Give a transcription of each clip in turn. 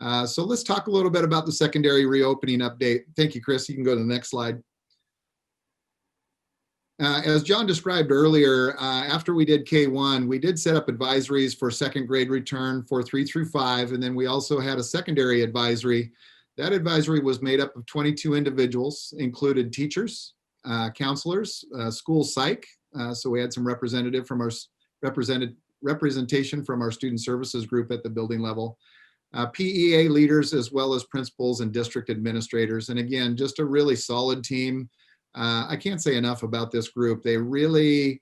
So let's talk a little bit about the secondary reopening update. Thank you, Chris. You can go to the next slide. As John described earlier, after we did K1, we did set up advisories for second grade return for 3 through 5, and then we also had a secondary advisory. That advisory was made up of 22 individuals, included teachers, counselors, school psych. So we had some representation from our student services group at the building level, PEA leaders, as well as principals and district administrators. And again, just a really solid team. I can't say enough about this group. They really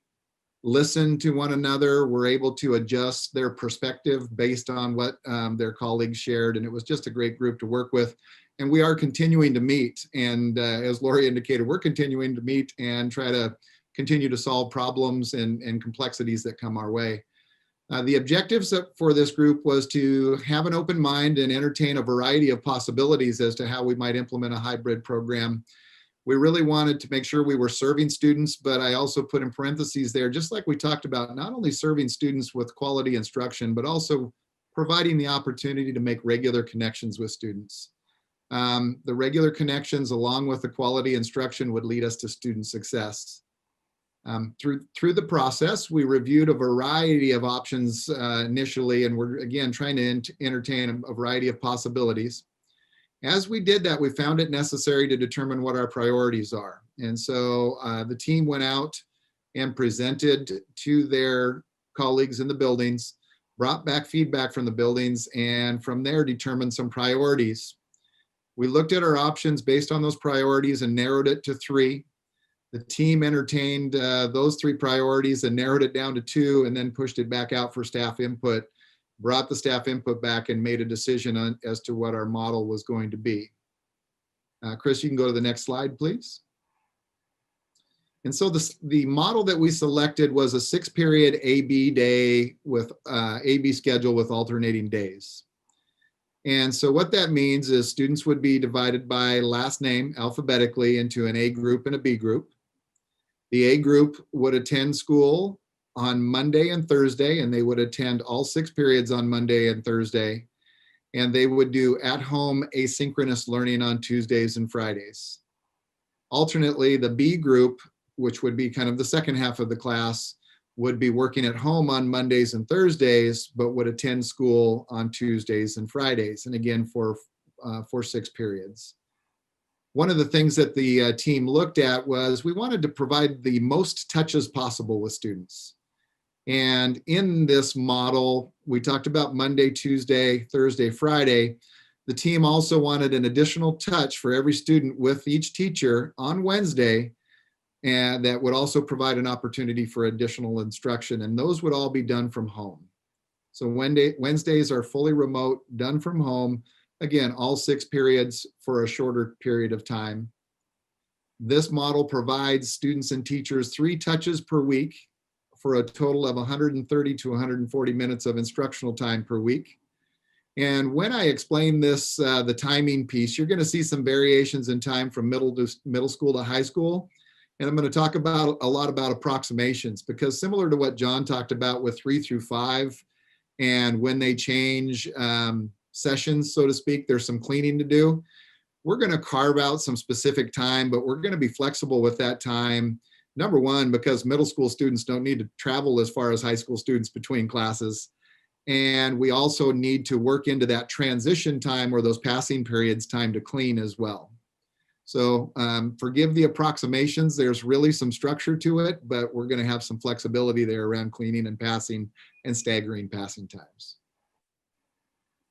listened to one another, were able to adjust their perspective based on what their colleagues shared. And it was just a great group to work with. And we are continuing to meet. And as Lori indicated, we're continuing to meet and try to continue to solve problems and complexities that come our way. The objectives for this group was to have an open mind and entertain a variety of possibilities as to how we might implement a hybrid program. We really wanted to make sure we were serving students, but I also put in parentheses there, just like we talked about, not only serving students with quality instruction, but also providing the opportunity to make regular connections with students. The regular connections along with the quality instruction would lead us to student success. Through the process, we reviewed a variety of options initially, and we're again trying to entertain a variety of possibilities. As we did that, we found it necessary to determine what our priorities are. And so the team went out and presented to their colleagues in the buildings, brought back feedback from the buildings, and from there determined some priorities. We looked at our options based on those priorities and narrowed it to 3. The team entertained those 3 priorities and narrowed it down to 2, and then pushed it back out for staff input, brought the staff input back, and made a decision as to what our model was going to be. Chris, you can go to the next slide, please. And so the model that we selected was a 6-period AB day with AB schedule with alternating days. And so what that means is students would be divided by last name alphabetically into an A group and a B group. The A group would attend school on Monday and Thursday, and they would attend all 6 periods on Monday and Thursday. And they would do at-home asynchronous learning on Tuesdays and Fridays. Alternately, the B group, which would be kind of the second half of the class, would be working at home on Mondays and Thursdays, but would attend school on Tuesdays and Fridays, and again for 6 periods. One of the things that the team looked at was we wanted to provide the most touches possible with students. And in this model, we talked about Monday, Tuesday, Thursday, Friday. The team also wanted an additional touch for every student with each teacher on Wednesday, and that would also provide an opportunity for additional instruction. And those would all be done from home. So Wednesdays are fully remote, done from home. Again, all 6 periods for a shorter period of time. This model provides students and teachers 3 touches per week for a total of 130 to 140 minutes of instructional time per week. And when I explain this, the timing piece, you're going to see some variations in time from middle school to high school. And I'm going to talk about a lot about approximations, because similar to what John talked about with 3 through 5, and when they change sessions, so to speak, there's some cleaning to do. We're going to carve out some specific time, but we're going to be flexible with that time. Number one, because middle school students don't need to travel as far as high school students between classes. And we also need to work into that transition time or those passing periods time to clean as well. So forgive the approximations. There's really some structure to it, but we're going to have some flexibility there around cleaning and passing and staggering passing times.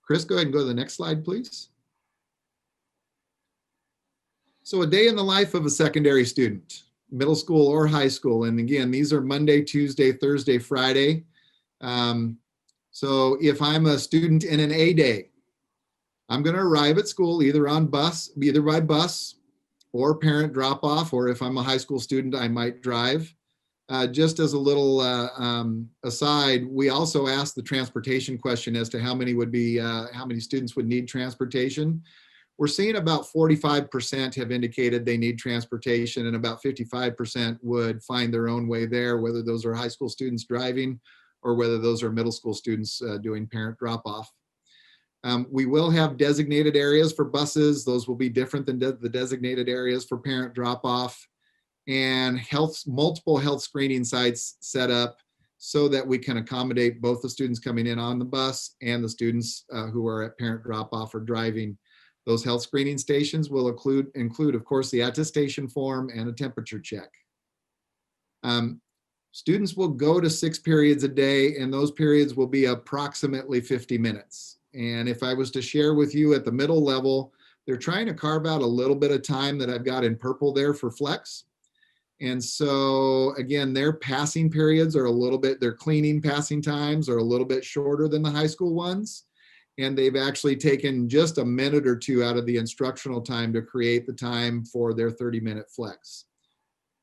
Chris, go ahead and go to the next slide, please. So a day in the life of a secondary student, middle school or high school. And again, these are Monday, Tuesday, Thursday, Friday. So if I'm a student in an A day, I'm going to arrive at school either by bus or parent drop off, or if I'm a high school student, I might drive. Just as a little aside, we also asked the transportation question as to how many students would need transportation. We're seeing about 45% have indicated they need transportation, and about 55% would find their own way there, whether those are high school students driving or whether those are middle school students doing parent drop-off. We will have designated areas for buses. Those will be different than the designated areas for parent drop-off, and multiple health screening sites set up so that we can accommodate both the students coming in on the bus and the students who are at parent drop-off or driving. Those health screening stations will include, of course, the attestation form and a temperature check. Students will go to 6 periods a day, and those periods will be approximately 50 minutes. And if I was to share with you at the middle level, they're trying to carve out a little bit of time that I've got in purple there for flex. And so again, their passing periods are their cleaning passing times are a little bit shorter than the high school ones. And they've actually taken just a minute or two out of the instructional time to create the time for their 30-minute flex.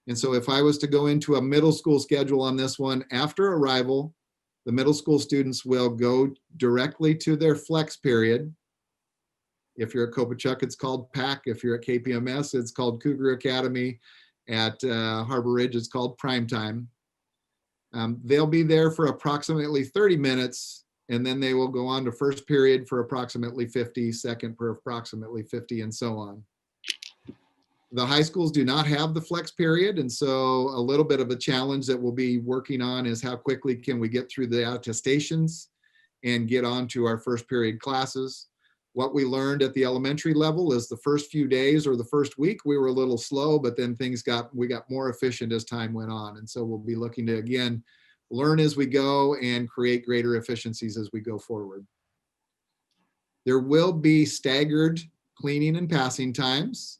And so if I was to go into a middle school schedule on this one, after arrival, the middle school students will go directly to their flex period. If you're at Copachuck, it's called PAC. If you're at KPMS, it's called Cougar Academy. At Harbor Ridge, it's called prime time. They'll be there for approximately 30 minutes, and then they will go on to first period for approximately 50, second for approximately 50, and so on. The high schools do not have the flex period, and so a little bit of a challenge that we'll be working on is how quickly can we get through the attestations and get on to our first period classes. What we learned at the elementary level is the first few days or the first week, we were a little slow, but then we got more efficient as time went on. And so we'll be looking to, again, learn as we go and create greater efficiencies as we go forward. There will be staggered cleaning and passing times.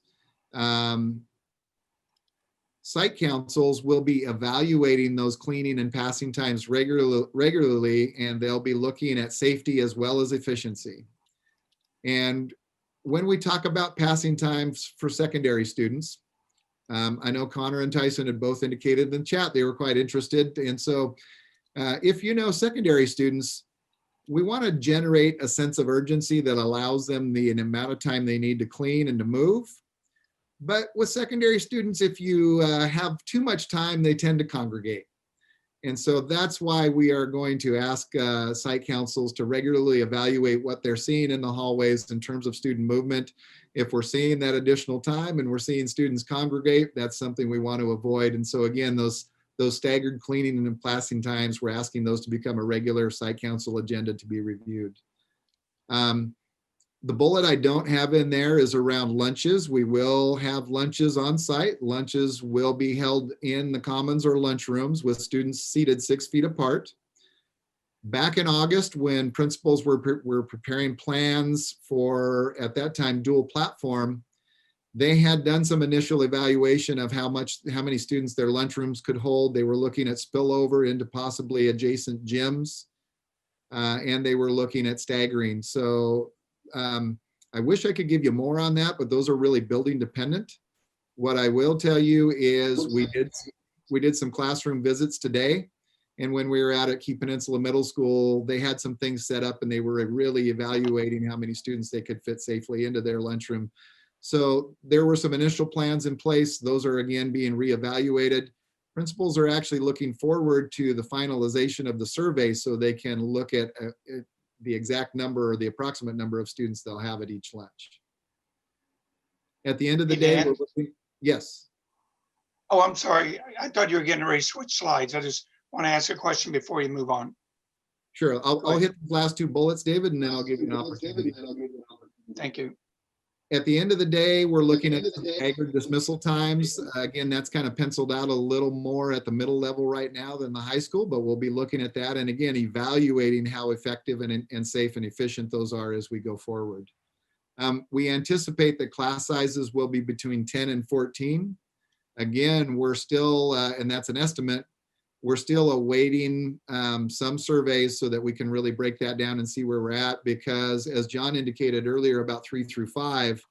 Site councils will be evaluating those cleaning and passing times regularly, and they'll be looking at safety as well as efficiency. And when we talk about passing times for secondary students, I know Connor and Tyson had both indicated in the chat they were quite interested. And so if you know secondary students, we want to generate a sense of urgency that allows them the amount of time they need to clean and to move. But with secondary students, if you have too much time, they tend to congregate. And so that's why we are going to ask site councils to regularly evaluate what they're seeing in the hallways in terms of student movement. If we're seeing that additional time and we're seeing students congregate, that's something we want to avoid. And so again, those staggered cleaning and passing times, we're asking those to become a regular site council agenda to be reviewed. The bullet I don't have in there is around lunches. We will have lunches on site. Lunches will be held in the commons or lunchrooms with students seated 6 feet apart. Back in August, when principals were preparing plans for, at that time, dual platform, they had done some initial evaluation of how many students their lunchrooms could hold. They were looking at spillover into possibly adjacent gyms, and they were looking at staggering. So I wish I could give you more on that, but those are really building dependent. What I will tell you is we did some classroom visits today. And when we were out at Key Peninsula Middle School, they had some things set up and they were really evaluating how many students they could fit safely into their lunchroom. So there were some initial plans in place. Those are again being reevaluated. Principals are actually looking forward to the finalization of the survey so they can look at the exact number or the approximate number of students they'll have at each lunch. At the end of the day, we're looking, yes. Oh, I'm sorry. I thought you were getting ready to switch slides. I just want to ask a question before you move on. Sure, I'll hit the last 2 bullets, David, and then I'll give you an opportunity. Thank you. At the end of the day, we're looking at some staggered dismissal times. Again, that's kind of penciled out a little more at the middle level right now than the high school, but we'll be looking at that and again, evaluating how effective and safe and efficient those are as we go forward. We anticipate that class sizes will be between 10 and 14. Again, we're still, and that's an estimate, we're still awaiting some surveys so that we can really break that down and see where we're at, because as John indicated earlier about 3 through 5,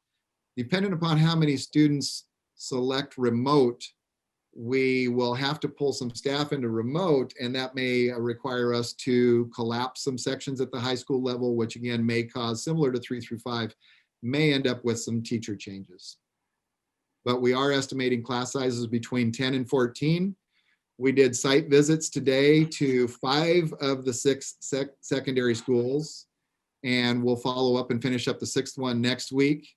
depending upon how many students select remote, we will have to pull some staff into remote, and that may require us to collapse some sections at the high school level, which again may cause, similar to 3 through 5, may end up with some teacher changes. But we are estimating class sizes between 10 and 14. We did site visits today to 5 of the 6 secondary schools. and we'll follow up and finish up the 6th one next week.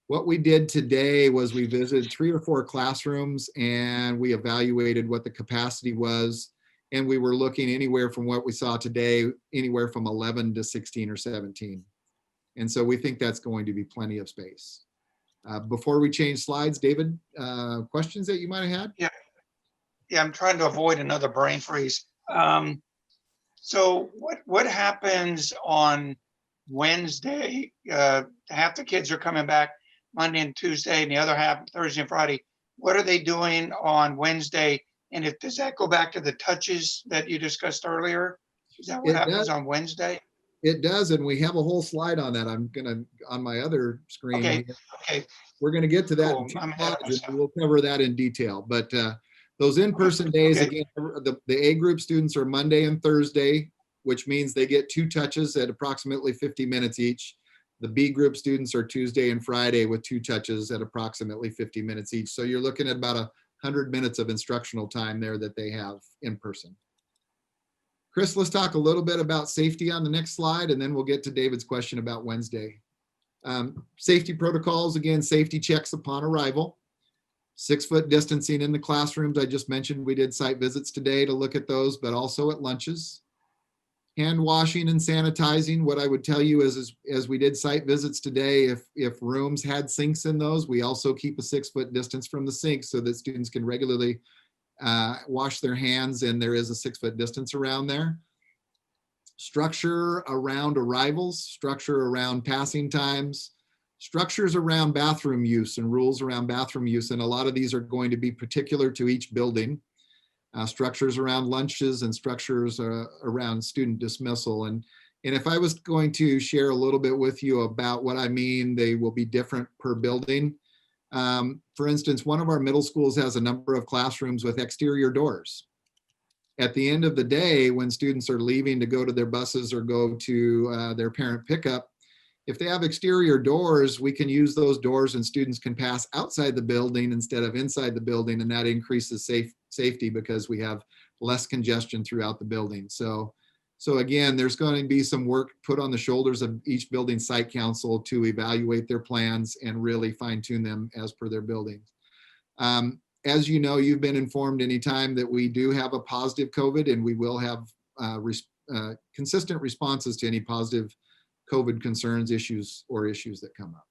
What we did today was we visited 3 or 4 classrooms and we evaluated what the capacity was. And we were looking anywhere from what we saw today, anywhere from 11 to 16 or 17. And so we think that's going to be plenty of space. Before we change slides, David, questions that you might have had? Yeah, I'm trying to avoid another brain freeze. So what happens on Wednesday? Half the kids are coming back Monday and Tuesday, and the other half Thursday and Friday. What are they doing on Wednesday? And does that go back to the touches that you discussed earlier? Is that what happens on Wednesday? It does, and we have a whole slide on that. I'm gonna, on my other screen. Okay. We're gonna get to that in 2 slides, and we'll cover that in detail. But those in-person days, again, the A group students are Monday and Thursday, which means they get 2 touches at approximately 50 minutes each. The B group students are Tuesday and Friday with 2 touches at approximately 50 minutes each. So you're looking at about 100 minutes of instructional time there that they have in person. Chris, let's talk a little bit about safety on the next slide, and then we'll get to David's question about Wednesday. Safety protocols, again, safety checks upon arrival. 6-foot distancing in the classrooms. I just mentioned we did site visits today to look at those, but also at lunches. Hand washing and sanitizing. What I would tell you is as we did site visits today, if rooms had sinks in those, we also keep a 6-foot distance from the sink so that students can regularly wash their hands, and there is a 6-foot distance around there. Structure around arrivals, structure around passing times, structures around bathroom use and rules around bathroom use. And a lot of these are going to be particular to each building. Structures around lunches and structures around student dismissal. And if I was going to share a little bit with you about what I mean, they will be different per building. For instance, one of our middle schools has a number of classrooms with exterior doors. At the end of the day, when students are leaving to go to their buses or go to their parent pickup, if they have exterior doors, we can use those doors and students can pass outside the building instead of inside the building, and that increases safety because we have less congestion throughout the building. So again, there's going to be some work put on the shoulders of each building site council to evaluate their plans and really fine tune them as per their buildings. As you know, you've been informed anytime that we do have a positive COVID, and we will have consistent responses to any positive COVID concerns, issues that come up.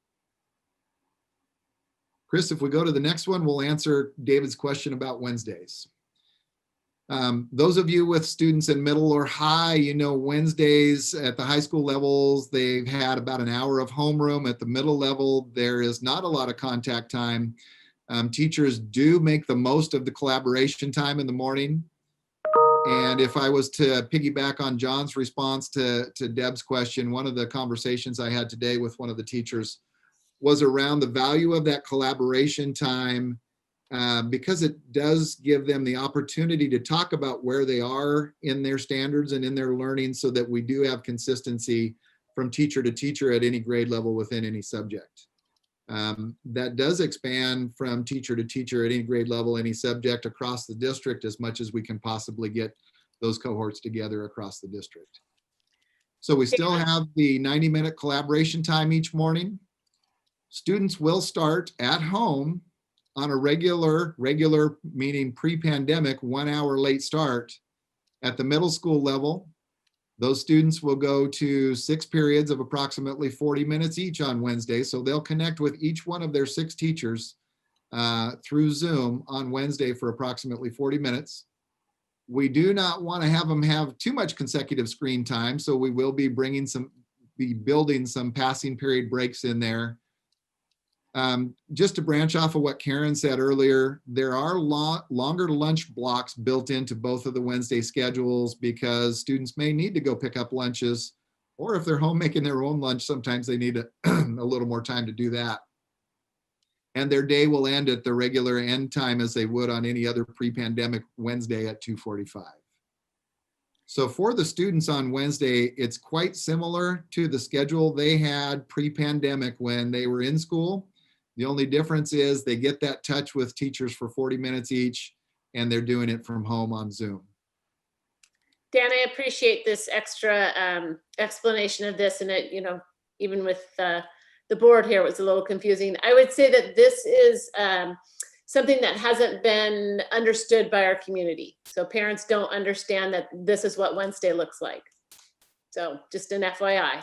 Chris, if we go to the next one, we'll answer David's question about Wednesdays. Those of you with students in middle or high, you know, Wednesdays at the high school levels, they've had about an hour of homeroom. At the middle level, there is not a lot of contact time. Teachers do make the most of the collaboration time in the morning. And if I was to piggyback on John's response to Deb's question, one of the conversations I had today with one of the teachers was around the value of that collaboration time, because it does give them the opportunity to talk about where they are in their standards and in their learning, so that we do have consistency from teacher to teacher at any grade level within any subject. That does expand from teacher to teacher at any grade level, any subject across the district, as much as we can possibly get those cohorts together across the district. So we still have the 90-minute collaboration time each morning. Students will start at home on a regular meaning pre-pandemic 1 hour late start. At the middle school level, those students will go to 6 periods of approximately 40 minutes each on Wednesday. So they'll connect with each one of their 6 teachers through Zoom on Wednesday for approximately 40 minutes. We do not want to have them have too much consecutive screen time. So we will be building some passing period breaks in there. Just to branch off of what Karen said earlier, there are longer lunch blocks built into both of the Wednesday schedules, because students may need to go pick up lunches, or if they're home making their own lunch, sometimes they need a little more time to do that. And their day will end at the regular end time as they would on any other pre-pandemic Wednesday at 2:45. So for the students on Wednesday, it's quite similar to the schedule they had pre-pandemic when they were in school. The only difference is they get that touch with teachers for 40 minutes each, and they're doing it from home on Zoom. Dan, I appreciate this extra explanation of this, and it, even with the board here, it was a little confusing. I would say that this is something that hasn't been understood by our community. So parents don't understand that this is what Wednesday looks like. So just an FYI.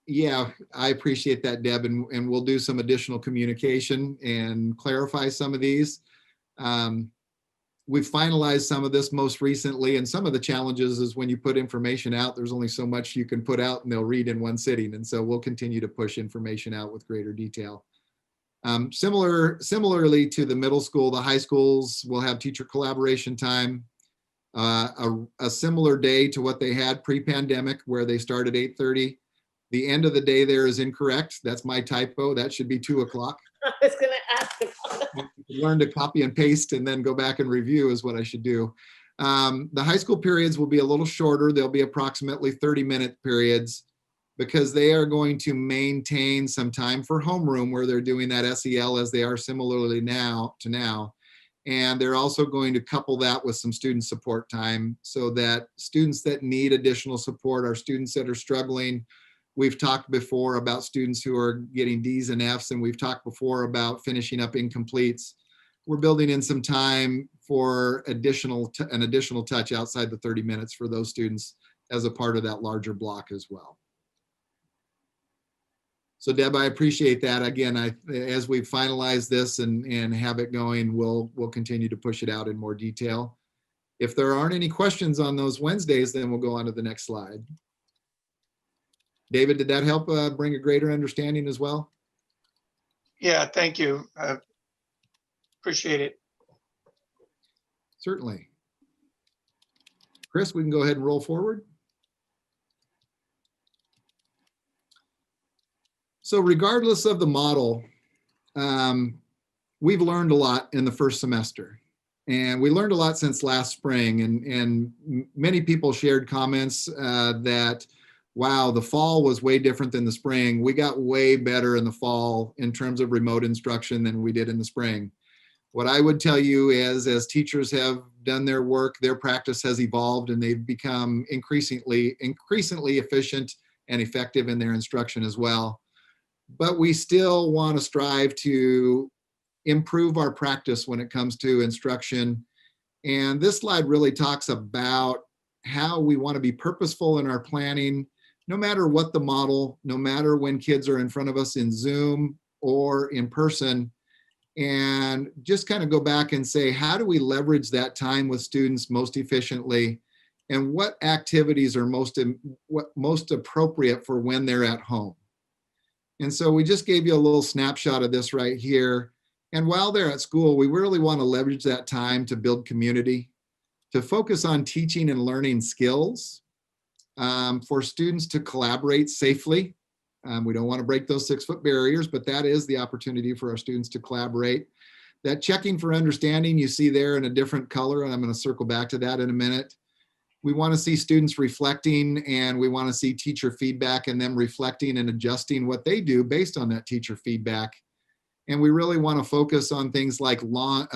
Yeah, I appreciate that, Deb, and we'll do some additional communication and clarify some of these. We've finalized some of this most recently, and some of the challenges is when you put information out, there's only so much you can put out and they'll read in one sitting. And so we'll continue to push information out with greater detail. Similarly to the middle school, the high schools will have teacher collaboration time, a similar day to what they had pre-pandemic, where they start at 8:30. The end of the day there is incorrect. That's my typo. That should be 2 o'clock. I was going to ask about that. Learn to copy and paste and then go back and review is what I should do. The high school periods will be a little shorter. They'll be approximately 30-minute periods, because they are going to maintain some time for homeroom where they're doing that SEL as they are similarly now. And they're also going to couple that with some student support time, so that students that need additional support are students that are struggling. We've talked before about students who are getting D's and F's, and we've talked before about finishing up incompletes. We're building in some time for an additional touch outside the 30 minutes for those students as a part of that larger block as well. So Deb, I appreciate that. Again, as we finalize this and have it going, we'll continue to push it out in more detail. If there aren't any questions on those Wednesdays, then we'll go on to the next slide. David, did that help bring a greater understanding as well? Yeah, thank you. Appreciate it. Certainly. Chris, we can go ahead and roll forward. So regardless of the model, we've learned a lot in the first semester. And we learned a lot since last spring. And many people shared comments that, wow, the fall was way different than the spring. We got way better in the fall in terms of remote instruction than we did in the spring. What I would tell you is, as teachers have done their work, their practice has evolved and they've become increasingly efficient and effective in their instruction as well. But we still want to strive to improve our practice when it comes to instruction. And this slide really talks about how we want to be purposeful in our planning, no matter what the model, no matter when kids are in front of us in Zoom or in person, and just kind of go back and say, how do we leverage that time with students most efficiently, and what activities are most appropriate for when they're at home. And so we just gave you a little snapshot of this right here. And while they're at school, we really want to leverage that time to build community, to focus on teaching and learning skills, for students to collaborate safely. We don't want to break those 6-foot barriers, but that is the opportunity for our students to collaborate. That checking for understanding you see there in a different color, and I'm going to circle back to that in a minute. We want to see students reflecting, and we want to see teacher feedback and them reflecting and adjusting what they do based on that teacher feedback. And we really want to focus on things like a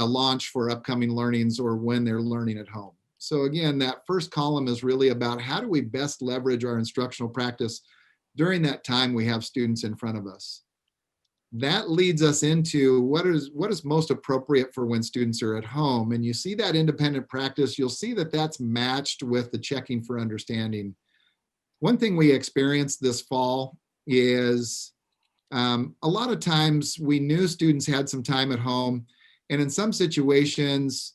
launch for upcoming learnings or when they're learning at home. So again, that first column is really about how do we best leverage our instructional practice during that time we have students in front of us. That leads us into what is most appropriate for when students are at home. And you see that independent practice, you'll see that that's matched with the checking for understanding. One thing we experienced this fall is a lot of times we knew students had some time at home, and in some situations,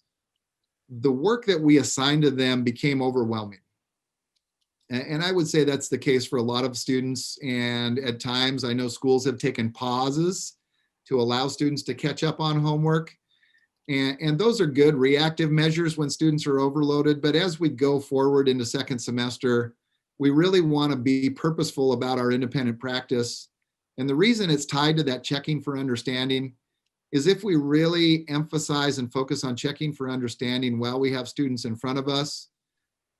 the work that we assigned to them became overwhelming. And I would say that's the case for a lot of students. And at times, I know schools have taken pauses to allow students to catch up on homework. And those are good reactive measures when students are overloaded. But as we go forward into second semester, we really want to be purposeful about our independent practice. And the reason it's tied to that checking for understanding is if we really emphasize and focus on checking for understanding while we have students in front of us,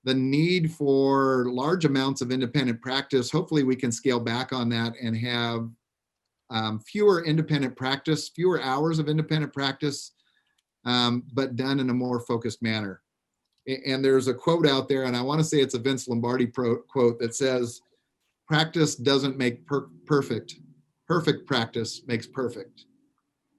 the need for large amounts of independent practice, hopefully we can scale back on that and have fewer independent practice, fewer hours of independent practice, but done in a more focused manner. And there's a quote out there, and I want to say it's a Vince Lombardi quote that says, practice doesn't make perfect. Perfect practice makes perfect.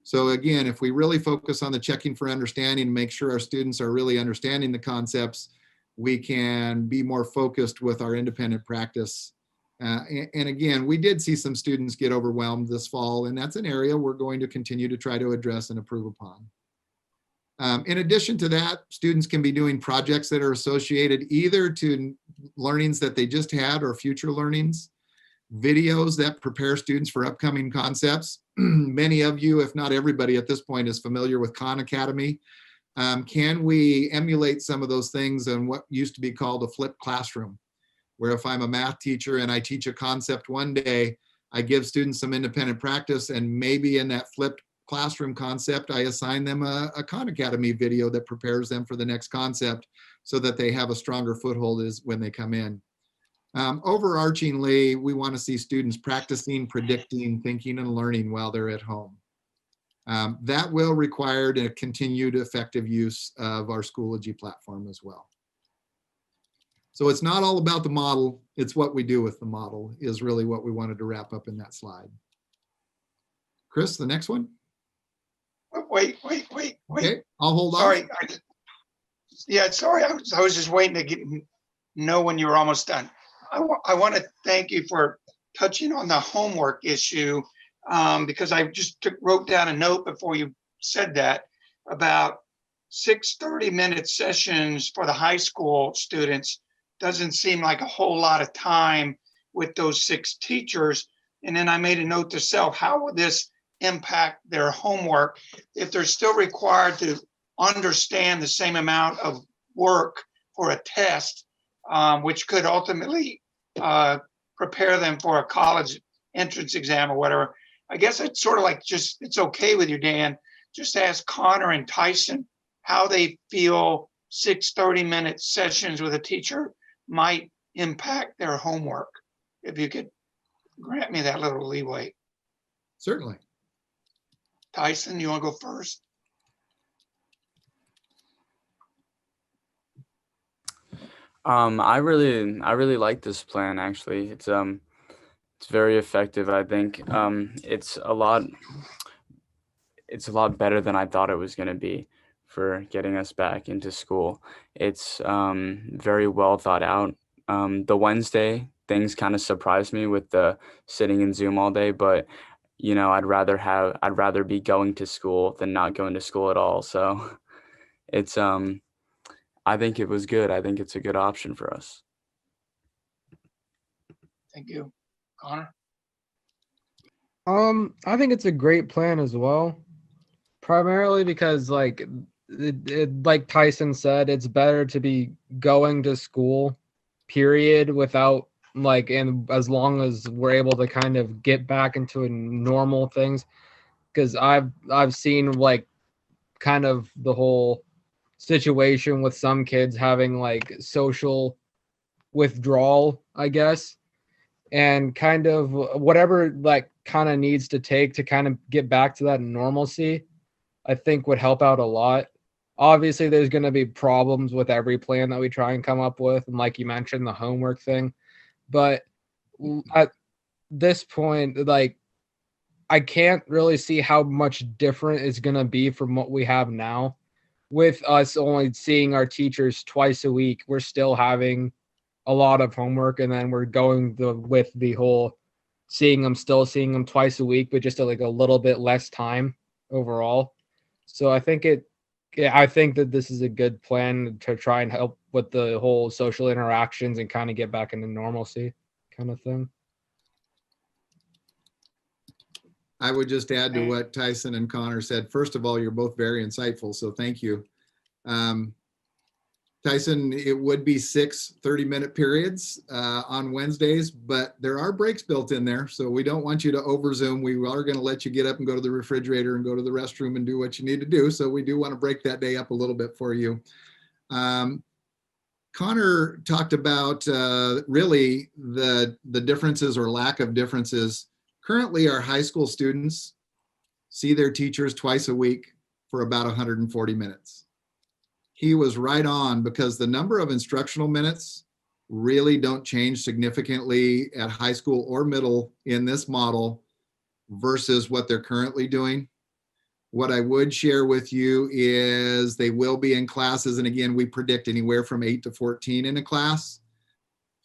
So again, if we really focus on the checking for understanding, make sure our students are really understanding the concepts, we can be more focused with our independent practice. And again, we did see some students get overwhelmed this fall, and that's an area we're going to continue to try to address and improve upon. In addition to that, students can be doing projects that are associated either to learnings that they just had or future learnings, videos that prepare students for upcoming concepts. Many of you, if not everybody at this point, is familiar with Khan Academy. Can we emulate some of those things in what used to be called a flipped classroom, where if I'm a math teacher and I teach a concept one day, I give students some independent practice, and maybe in that flipped classroom concept, I assign them a Khan Academy video that prepares them for the next concept so that they have a stronger foothold when they come in. Overarchingly, we want to see students practicing, predicting, thinking, and learning while they're at home. That will require a continued effective use of our Schoology platform as well. So it's not all about the model, it's what we do with the model is really what we wanted to wrap up in that slide. Chris, the next one. Wait. Okay, I'll hold on. Sorry. Sorry. I was just waiting to know when you were almost done. I want to thank you for touching on the homework issue, because I just wrote down a note before you said that about 6 30-minute sessions for the high school students doesn't seem like a whole lot of time with those 6 teachers. And then I made a note to self, how will this impact their homework if they're still required to understand the same amount of work for a test, which could ultimately prepare them for a college entrance exam or whatever. I guess it's sort of like it's okay with you, Dan, just ask Connor and Tyson how they feel 6 30-minute sessions with a teacher might impact their homework. If you could grant me that little leeway. Certainly. Tyson, you want to go first? I really like this plan, actually. It's very effective. I think it's a lot better than I thought it was going to be for getting us back into school. It's very well thought out. The Wednesday things kind of surprised me with the sitting in Zoom all day, but you know, I'd rather be going to school than not going to school at all. So it's I think it was good. I think it's a good option for us. Thank you. Connor? I think it's a great plan as well. Primarily because like Tyson said, it's better to be going to school, period, without and as long as we're able to kind of get back into normal things. Because I've seen kind of the whole situation with some kids having social withdrawal, I guess, and kind of whatever kind of needs to take to kind of get back to that normalcy, I think would help out a lot. Obviously, there's going to be problems with every plan that we try and come up with, and like you mentioned, the homework thing. But at this point, I can't really see how much different it's going to be from what we have now. With us only seeing our teachers twice a week, we're still having a lot of homework, and then we're going with the whole seeing them twice a week, but just a little bit less time overall. So I think that this is a good plan to try and help with the whole social interactions and kind of get back into normalcy kind of thing. I would just add to what Tyson and Connor said. First of all, you're both very insightful, so thank you. Tyson, it would be 6 30-minute periods on Wednesdays, but there are breaks built in there, so we don't want you to over Zoom. We are going to let you get up and go to the refrigerator and go to the restroom and do what you need to do, so we do want to break that day up a little bit for you. Connor talked about really the differences or lack of differences. Currently, our high school students see their teachers twice a week for about 140 minutes. he was right on, because the number of instructional minutes really don't change significantly at high school or middle in this model versus what they're currently doing. What I would share with you is they will be in classes. And again, we predict anywhere from 8 to 14 in a class,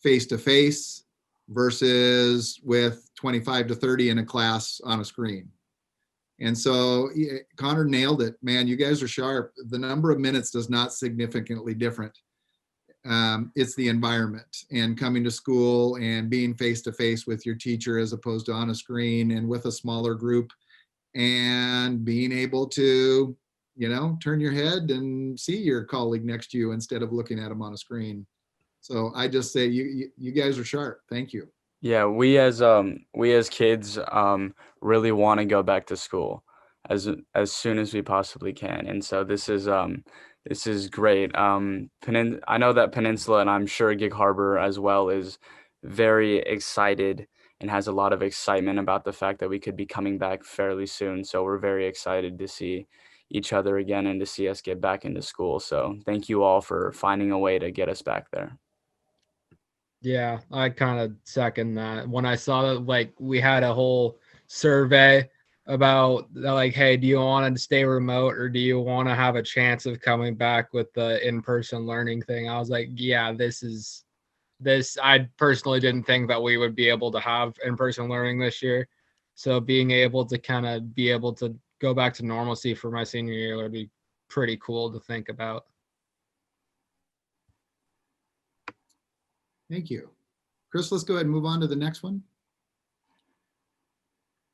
face-to-face, versus with 25 to 30 in a class on a screen. And so Connor nailed it, man. You guys are sharp. The number of minutes does not significantly different. It's the environment and coming to school and being face-to-face with your teacher as opposed to on a screen and with a smaller group, and being able to, turn your head and see your colleague next to you instead of looking at them on a screen. So I just say you guys are sharp. Thank you. Yeah, we as kids really want to go back to school as soon as we possibly can, and so this is great. I know that Peninsula, and I'm sure Gig Harbor as well, is very excited and has a lot of excitement about the fact that we could be coming back fairly soon. So we're very excited to see each other again and to see us get back into school. So thank you all for finding a way to get us back there. Yeah, I kind of second that. When I saw that, like, we had a whole survey about, like, hey, do you want to stay remote or do you want to have a chance of coming back with the in-person learning thing? I was like, yeah, this. I personally didn't think that we would be able to have in-person learning this year. So being able to kind of be able to go back to normalcy for my senior year would be pretty cool to think about. Thank you. Chris, let's go ahead and move on to the next one.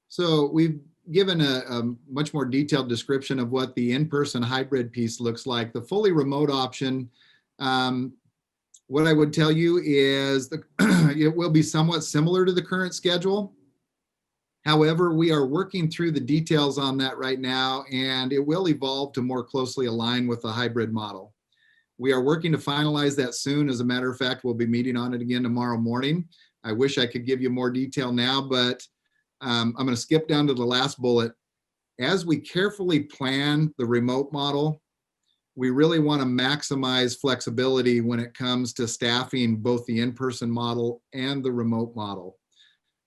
So we've given a much more detailed description of what the in-person hybrid piece looks like. The fully remote option, what I would tell you is it will be somewhat similar to the current schedule. However, we are working through the details on that right now, and it will evolve to more closely align with the hybrid model. We are working to finalize that soon. As a matter of fact, we'll be meeting on it again tomorrow morning. I wish I could give you more detail now, but I'm going to skip down to the last bullet. As we carefully plan the remote model, we really want to maximize flexibility when it comes to staffing both the in-person model and the remote model.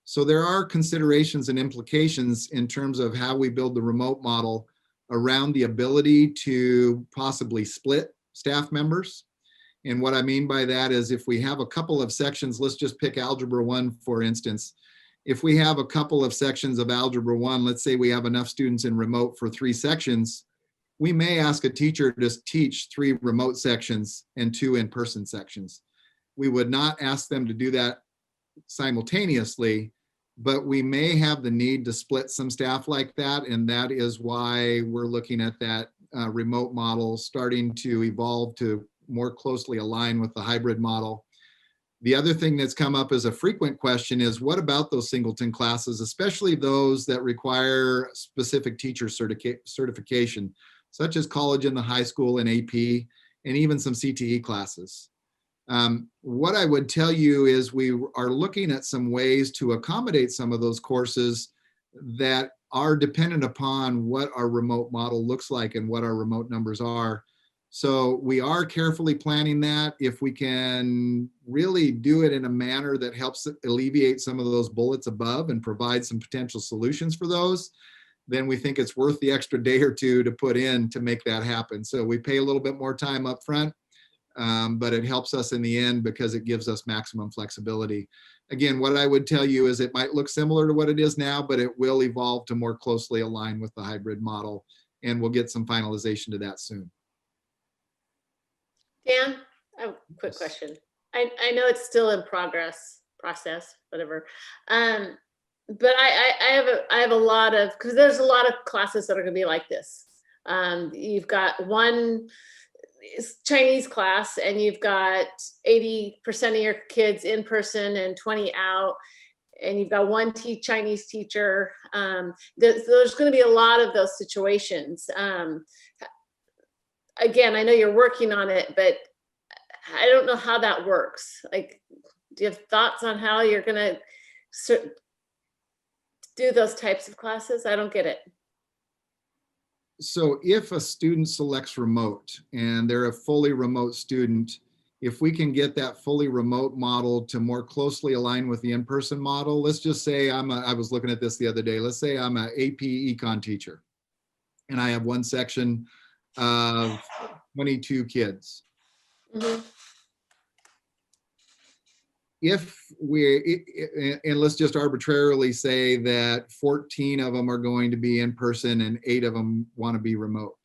So there are considerations and implications in terms of how we build the remote model around the ability to possibly split staff members. And what I mean by that is if we have a couple of sections, let's just pick Algebra 1, for instance. If we have a couple of sections of Algebra 1, let's say we have enough students in remote for 3 sections, we may ask a teacher to teach 3 remote sections and 2 in-person sections. We would not ask them to do that simultaneously, but we may have the need to split some staff like that. And that is why we're looking at that remote model starting to evolve to more closely align with the hybrid model. The other thing that's come up as a frequent question is, what about those singleton classes, especially those that require specific teacher certification, such as college and the high school and AP, and even some CTE classes? What I would tell you is we are looking at some ways to accommodate some of those courses that are dependent upon what our remote model looks like and what our remote numbers are. So we are carefully planning that. If we can really do it in a manner that helps alleviate some of those bullets above and provide some potential solutions for those, then we think it's worth the extra day or two to put in to make that happen. So we pay a little bit more time up front, but it helps us in the end because it gives us maximum flexibility. Again, what I would tell you is it might look similar to what it is now, but it will evolve to more closely align with the hybrid model, and we'll get some finalization to that soon. Dan, I have a quick question. I know it's still in process, whatever. But I have a lot of, because there's a lot of classes that are going to be like this. You've got one Chinese class and you've got 80% of your kids in person and 20 out, and you've got one Chinese teacher. There's going to be a lot of those situations. Again, I know you're working on it, but I don't know how that works. Like, do you have thoughts on how you're going to do those types of classes? I don't get it. So if a student selects remote and they're a fully remote student, if we can get that fully remote model to more closely align with the in-person model, let's just say I was looking at this the other day. Let's say I'm an AP Econ teacher and I have one section of 22 kids. Mhm. If and let's just arbitrarily say that 14 of them are going to be in person and 8 of them want to be remote.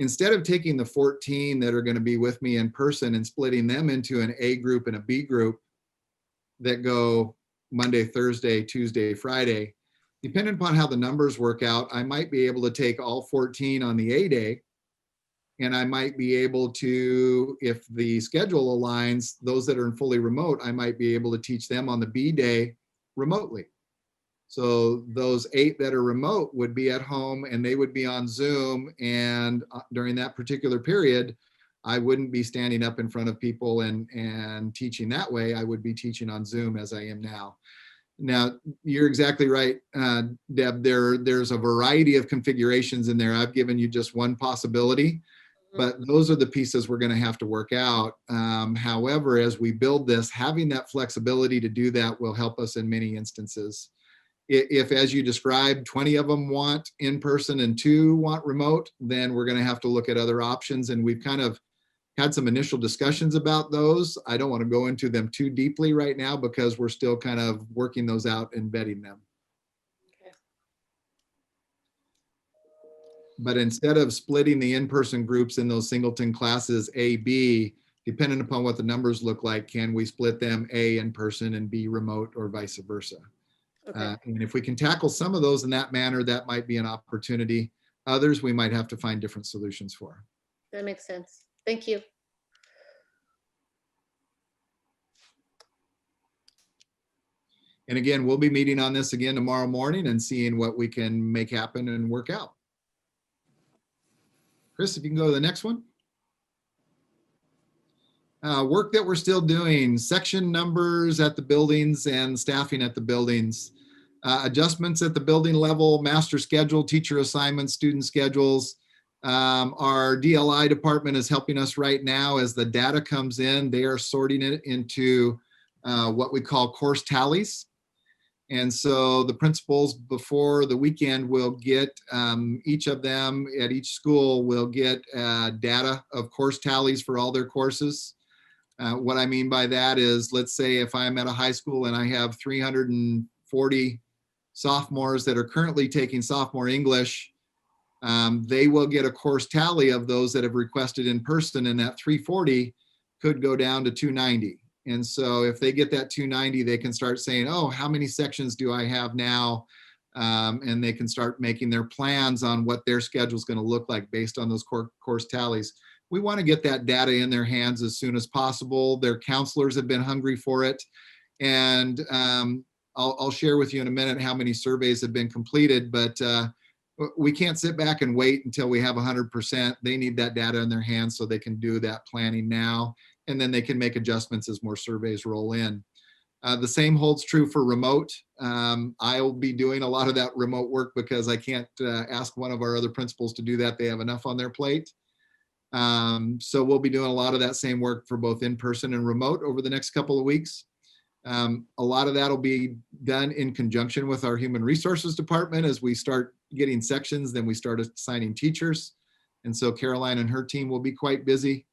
Instead of taking the 14 that are going to be with me in person and splitting them into an A group and a B group that go Monday, Thursday, Tuesday, Friday, depending upon how the numbers work out, I might be able to take all 14 on the A day. And I might be able to, if the schedule aligns, those that are in fully remote, I might be able to teach them on the B day remotely. So those 8 that are remote would be at home and they would be on Zoom. And during that particular period, I wouldn't be standing up in front of people and teaching that way. I would be teaching on Zoom as I am now. Now, you're exactly right, Deb. There's a variety of configurations in there. I've given you just one possibility, but those are the pieces we're going to have to work out. However, as we build this, having that flexibility to do that will help us in many instances. If, as you described, 20 of them want in person and 2 want remote, then we're going to have to look at other options. And we've kind of had some initial discussions about those. I don't want to go into them too deeply right now because we're still kind of working those out and vetting them. Okay. But instead of splitting the in-person groups in those singleton classes A, B, depending upon what the numbers look like, can we split them A in person and B remote or vice versa? Okay. And if we can tackle some of those in that manner, that might be an opportunity. Others we might have to find different solutions for. That makes sense. Thank you. And again, we'll be meeting on this again tomorrow morning and seeing what we can make happen and work out. Chris, if you can go to the next one. Work that we're still doing, section numbers at the buildings and staffing at the buildings. Adjustments at the building level, master schedule, teacher assignments, student schedules. Our DLI department is helping us right now as the data comes in. They are sorting it into what we call course tallies. And so the principals before the weekend will get, each of them at each school will get data of course tallies for all their courses. What I mean by that is, let's say if I'm at a high school and I have 340 sophomores that are currently taking sophomore English, they will get a course tally of those that have requested in person, and that 340 could go down to 290. And so if they get that 290, they can start saying, oh, how many sections do I have now? And they can start making their plans on what their schedule is going to look like based on those course tallies. We want to get that data in their hands as soon as possible. Their counselors have been hungry for it. And I'll share with you in a minute how many surveys have been completed, but we can't sit back and wait until we have 100%. They need that data in their hands so they can do that planning now, and then they can make adjustments as more surveys roll in. The same holds true for remote. I'll be doing a lot of that remote work because I can't ask one of our other principals to do that. They have enough on their plate. So we'll be doing a lot of that same work for both in-person and remote over the next couple of weeks. A lot of that will be done in conjunction with our human resources department. As we start getting sections, then we start assigning teachers. And so Caroline and her team will be quite busy.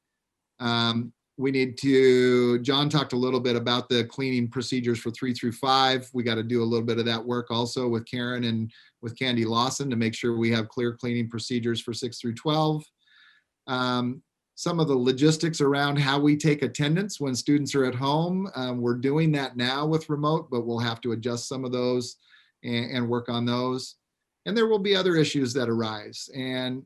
We need to, John talked a little bit about the cleaning procedures for 3 through 5. We got to do a little bit of that work also with Karen and with Candy Lawson to make sure we have clear cleaning procedures for 6 through 12. Some of the logistics around how we take attendance when students are at home. We're doing that now with remote, but we'll have to adjust some of those and work on those. And there will be other issues that arise. And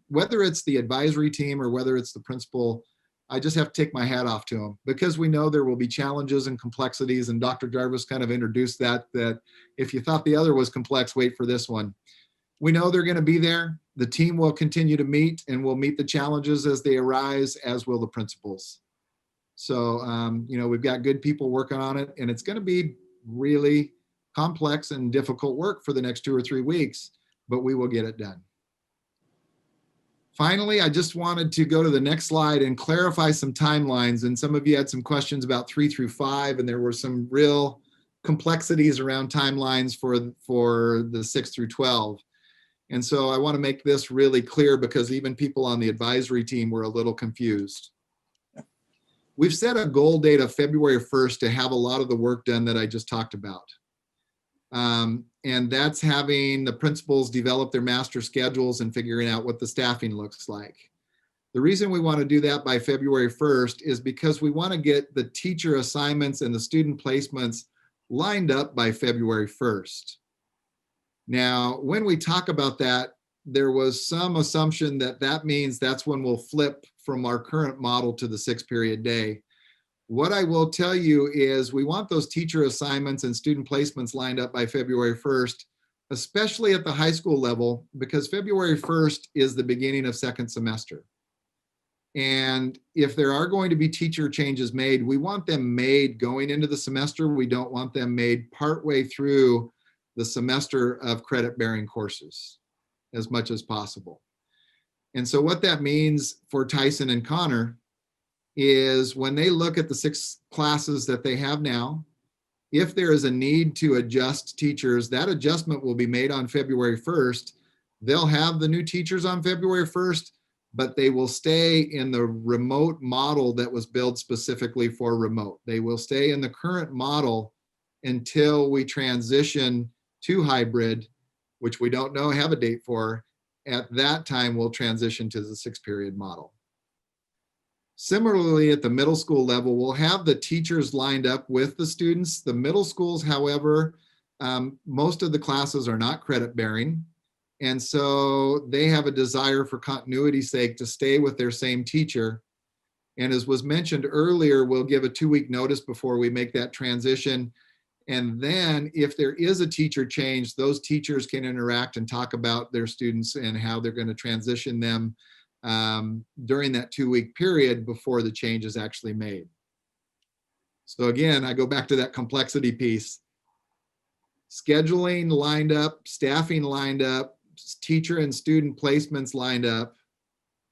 whether it's the advisory team or whether it's the principal, I just have to take my hat off to them because we know there will be challenges and complexities. And Dr. Jarvis kind of introduced that if you thought the other was complex, wait for this one. We know they're going to be there. The team will continue to meet and will meet the challenges as they arise, as will the principals. So, we've got good people working on it, and it's going to be really complex and difficult work for the next 2 or 3 weeks, but we will get it done. Finally, I just wanted to go to the next slide and clarify some timelines. And some of you had some questions about 3 through 5, and there were some real complexities around timelines for the 6 through 12. And so I want to make this really clear because even people on the advisory team were a little confused. We've set a goal date of February 1st to have a lot of the work done that I just talked about. And that's having the principals develop their master schedules and figuring out what the staffing looks like. The reason we want to do that by February 1st is because we want to get the teacher assignments and the student placements lined up by February 1st. Now, when we talk about that, there was some assumption that that means that's when we'll flip from our current model to the 6-period day. What I will tell you is we want those teacher assignments and student placements lined up by February 1st, especially at the high school level, because February 1st is the beginning of second semester. And if there are going to be teacher changes made, we want them made going into the semester. We don't want them made partway through the semester of credit-bearing courses as much as possible. And so what that means for Tyson and Connor is when they look at the 6 classes that they have now, if there is a need to adjust teachers, that adjustment will be made on February 1st. They'll have the new teachers on February 1st, but they will stay in the remote model that was built specifically for remote. They will stay in the current model until we transition to hybrid, which we don't know, have a date for. At that time, we'll transition to the 6-period model. Similarly, at the middle school level, we'll have the teachers lined up with the students. The middle schools, however, most of the classes are not credit bearing. And so they have a desire for continuity's sake to stay with their same teacher. And as was mentioned earlier, we'll give a 2-week notice before we make that transition. And then if there is a teacher change, those teachers can interact and talk about their students and how they're going to transition them during that 2-week period before the change is actually made. So again, I go back to that complexity piece. Scheduling lined up, staffing lined up, teacher and student placements lined up.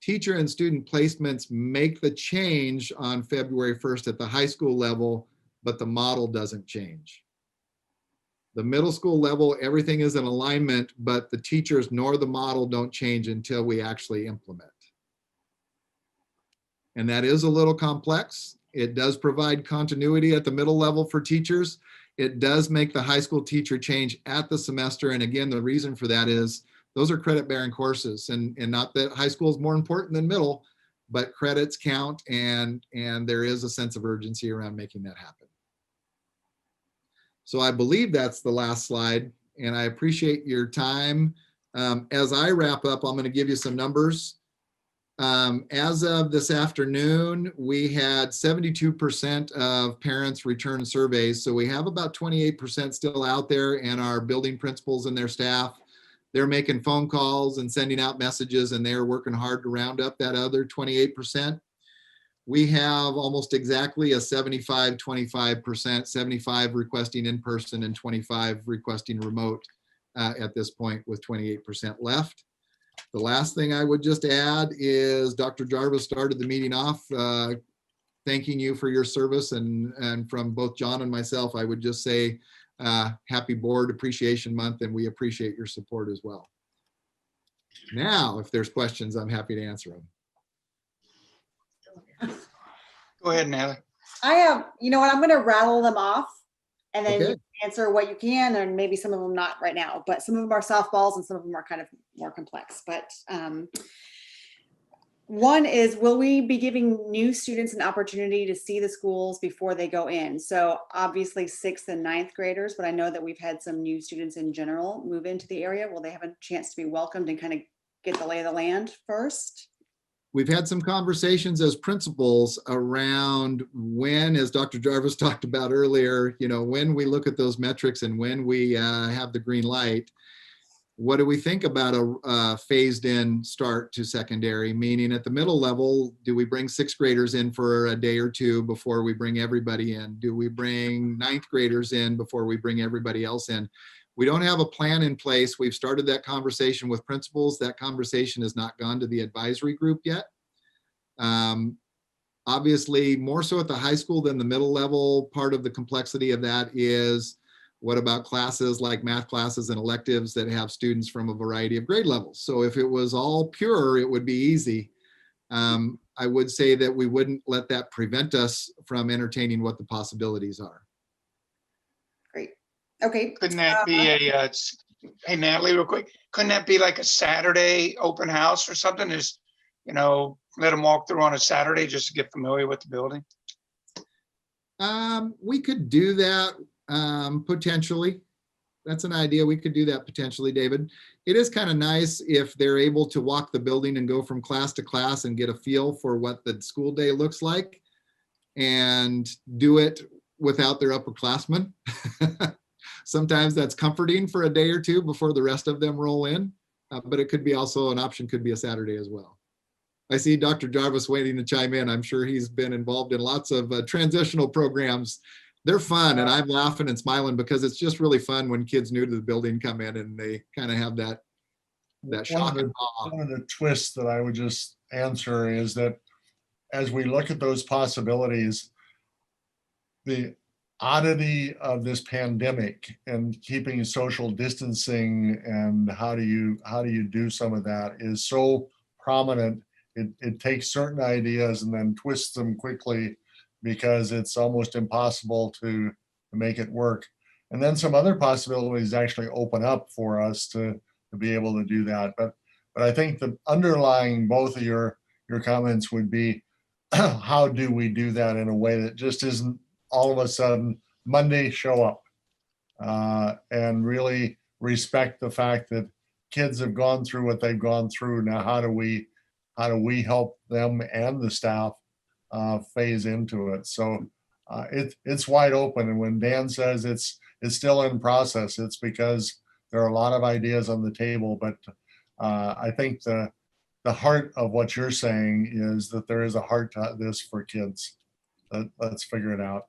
Teacher and student placements make the change on February 1st at the high school level, but the model doesn't change. The middle school level, everything is in alignment, but the teachers nor the model don't change until we actually implement. And that is a little complex. It does provide continuity at the middle level for teachers. It does make the high school teacher change at the semester. And again, the reason for that is those are credit-bearing courses, and not that high school is more important than middle, but credits count, and there is a sense of urgency around making that happen. So I believe that's the last slide, and I appreciate your time. As I wrap up, I'm going to give you some numbers. As of this afternoon, we had 72% of parents return surveys. So we have about 28% still out there, and our building principals and their staff, they're making phone calls and sending out messages, and they're working hard to round up that other 28%. We have almost exactly a 75-25%, 75 requesting in person and 25 requesting remote at this point, with 28% left. The last thing I would just add is Dr. Jarvis started the meeting off thanking you for your service, and from both John and myself, I would just say happy Board Appreciation Month, and we appreciate your support as well. Now, if there's questions, I'm happy to answer them. Go ahead, Natalie. I have, you know what, I'm going to rattle them off and then Okay. you answer what you can, and maybe some of them not right now, but some of them are softballs and some of them are kind of more complex. But one is, will we be giving new students an opportunity to see the schools before they go in? So obviously 6th and 9th graders, but I know that we've had some new students in general move into the area. Will they have a chance to be welcomed and kind of get the lay of the land first? We've had some conversations as principals around when, as Dr. Jarvis talked about earlier, you know, when we look at those metrics and when we have the green light, what do we think about a phased in start to secondary? Meaning at the middle level, do we bring 6th graders in for a day or two before we bring everybody in? Do we bring 9th graders in before we bring everybody else in? We don't have a plan in place. We've started that conversation with principals. That conversation has not gone to the advisory group yet. Obviously, more so at the high school than the middle level. Part of the complexity of that is, what about classes like math classes and electives that have students from a variety of grade levels? So if it was all pure, it would be easy. I would say that we wouldn't let that prevent us from entertaining what the possibilities are. Great. Okay. Couldn't that be hey Natalie, real quick, couldn't that be like a Saturday open house or something? Just, let them walk through on a Saturday just to get familiar with the building? We could do that potentially. That's an idea. We could do that potentially, David. It is kind of nice if they're able to walk the building and go from class to class and get a feel for what the school day looks like and do it without their upperclassmen. Sometimes that's comforting for a day or two before the rest of them roll in, but it could be also an option, could be a Saturday as well. I see Dr. Jarvis waiting to chime in. I'm sure he's been involved in lots of transitional programs. They're fun, and I'm laughing and smiling because it's just really fun when kids new to the building come in and they kind of have that shock and awe. One of the twists that I would just answer is that as we look at those possibilities, the oddity of this pandemic and keeping social distancing and how do you do some of that is so prominent. It takes certain ideas and then twists them quickly because it's almost impossible to make it work. And then some other possibilities actually open up for us to be able to do that. But I think the underlying both of your comments would be, how do we do that in a way that just isn't all of a sudden Monday show up, and really respect the fact that kids have gone through what they've gone through. Now, how do we help them and the staff phase into it? So it's wide open. And when Dan says it's still in process, it's because there are a lot of ideas on the table. But I think the heart of what you're saying is that there is a heart to this for kids. Let's figure it out.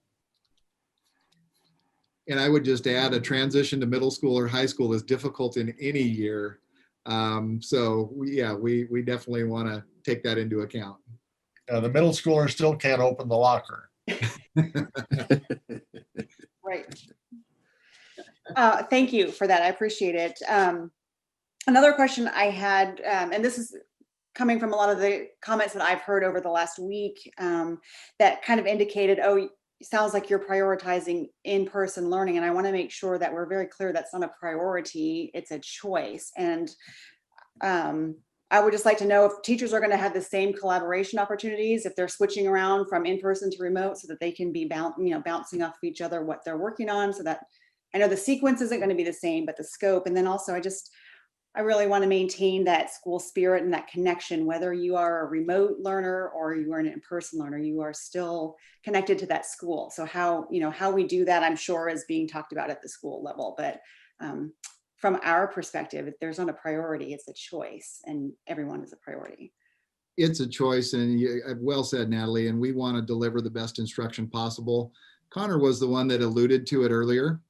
And I would just add, a transition to middle school or high school is difficult in any year. So we definitely want to take that into account. The middle schooler still can't open the locker. Right. Thank you for that. I appreciate it. Another question I had, and this is coming from a lot of the comments that I've heard over the last week, that kind of indicated, oh, it sounds like you're prioritizing in-person learning. And I want to make sure that we're very clear that's not a priority, it's a choice. And I would just like to know if teachers are going to have the same collaboration opportunities, if they're switching around from in-person to remote, so that they can be bouncing off of each other what they're working on, so that I know the sequence isn't going to be the same, but the scope. And then also I really want to maintain that school spirit and that connection, whether you are a remote learner or you are an in-person learner, you are still connected to that school. So how we do that, I'm sure, is being talked about at the school level. But from our perspective, if there's not a priority, it's a choice, and everyone is a priority. It's a choice, and well said, Natalie, and we want to deliver the best instruction possible. Connor was the one that alluded to it earlier.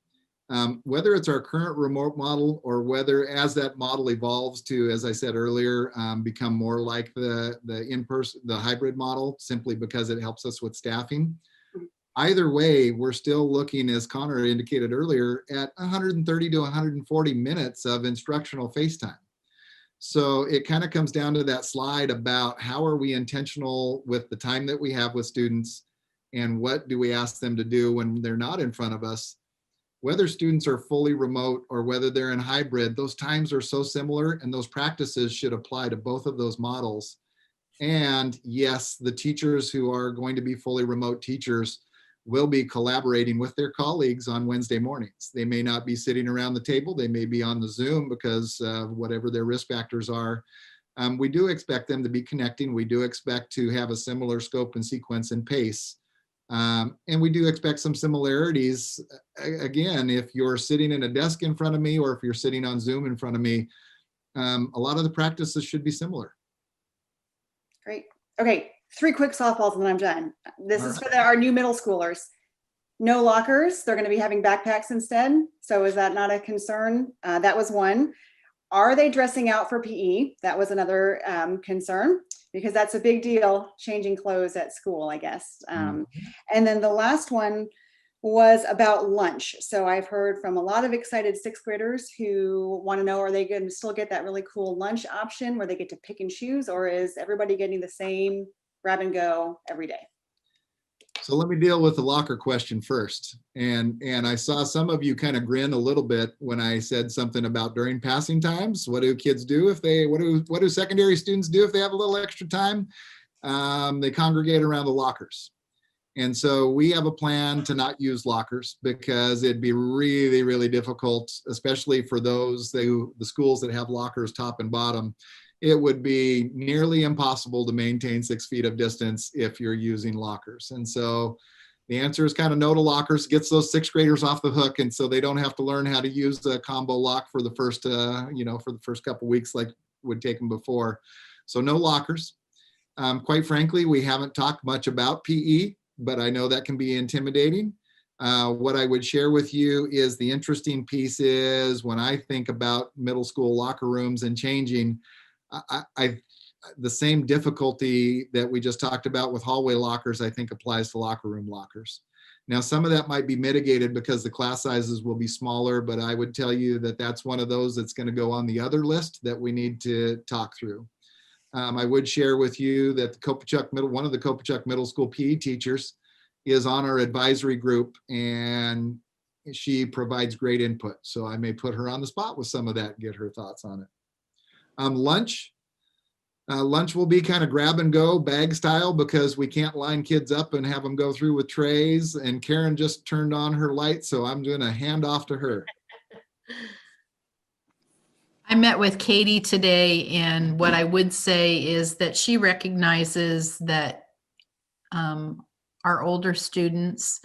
Whether it's our current remote model or whether as that model evolves to, as I said earlier, become more like the in-person, the hybrid model, simply because it helps us with staffing. Either way, we're still looking, as Connor indicated earlier, at 130 to 140 minutes of instructional face time. So it kind of comes down to that slide about how are we intentional with the time that we have with students, and what do we ask them to do when they're not in front of us. Whether students are fully remote or whether they're in hybrid, those times are so similar, and those practices should apply to both of those models. And yes, the teachers who are going to be fully remote teachers will be collaborating with their colleagues on Wednesday mornings. They may not be sitting around the table. They may be on the Zoom because whatever their risk factors are. We do expect them to be connecting. We do expect to have a similar scope and sequence and pace. And we do expect some similarities. Again, if you're sitting in a desk in front of me, or if you're sitting on Zoom in front of me, a lot of the practices should be similar. Great. Okay, 3 quick softballs and then I'm done. This is for our new middle schoolers. No lockers. They're going to be having backpacks instead. So is that not a concern? That was one. Are they dressing out for PE? That was another concern, because that's a big deal, changing clothes at school, I guess. And then the last one was about lunch. So I've heard from a lot of excited sixth graders who want to know, are they going to still get that really cool lunch option where they get to pick and choose, or is everybody getting the same grab and go every day? So let me deal with the locker question first. And I saw some of you kind of grin a little bit when I said something about during passing times. What do kids do if they, what do secondary students do if they have a little extra time? They congregate around the lockers. And so we have a plan to not use lockers because it'd be really, really difficult, especially for those the schools that have lockers top and bottom. It would be nearly impossible to maintain 6 feet of distance if you're using lockers. And so the answer is kind of no to lockers, gets those sixth graders off the hook. And so they don't have to learn how to use the combo lock for the first, for the first couple weeks like would take them before. So no lockers. Quite frankly, we haven't talked much about PE, but I know that can be intimidating. What I would share with you is the interesting piece is when I think about middle school locker rooms and changing, the same difficulty that we just talked about with hallway lockers, I think applies to locker room lockers. Now, some of that might be mitigated because the class sizes will be smaller, but I would tell you that that's one of those that's going to go on the other list that we need to talk through. I would share with you that one of the Kopachuk Middle School PE teachers is on our advisory group, and she provides great input. So I may put her on the spot with some of that and get her thoughts on it. Lunch will be kind of grab and go bag style because we can't line kids up and have them go through with trays. And Karen just turned on her light, so I'm going to hand off to her. I met with Katie today, and what I would say is that she recognizes that our older students,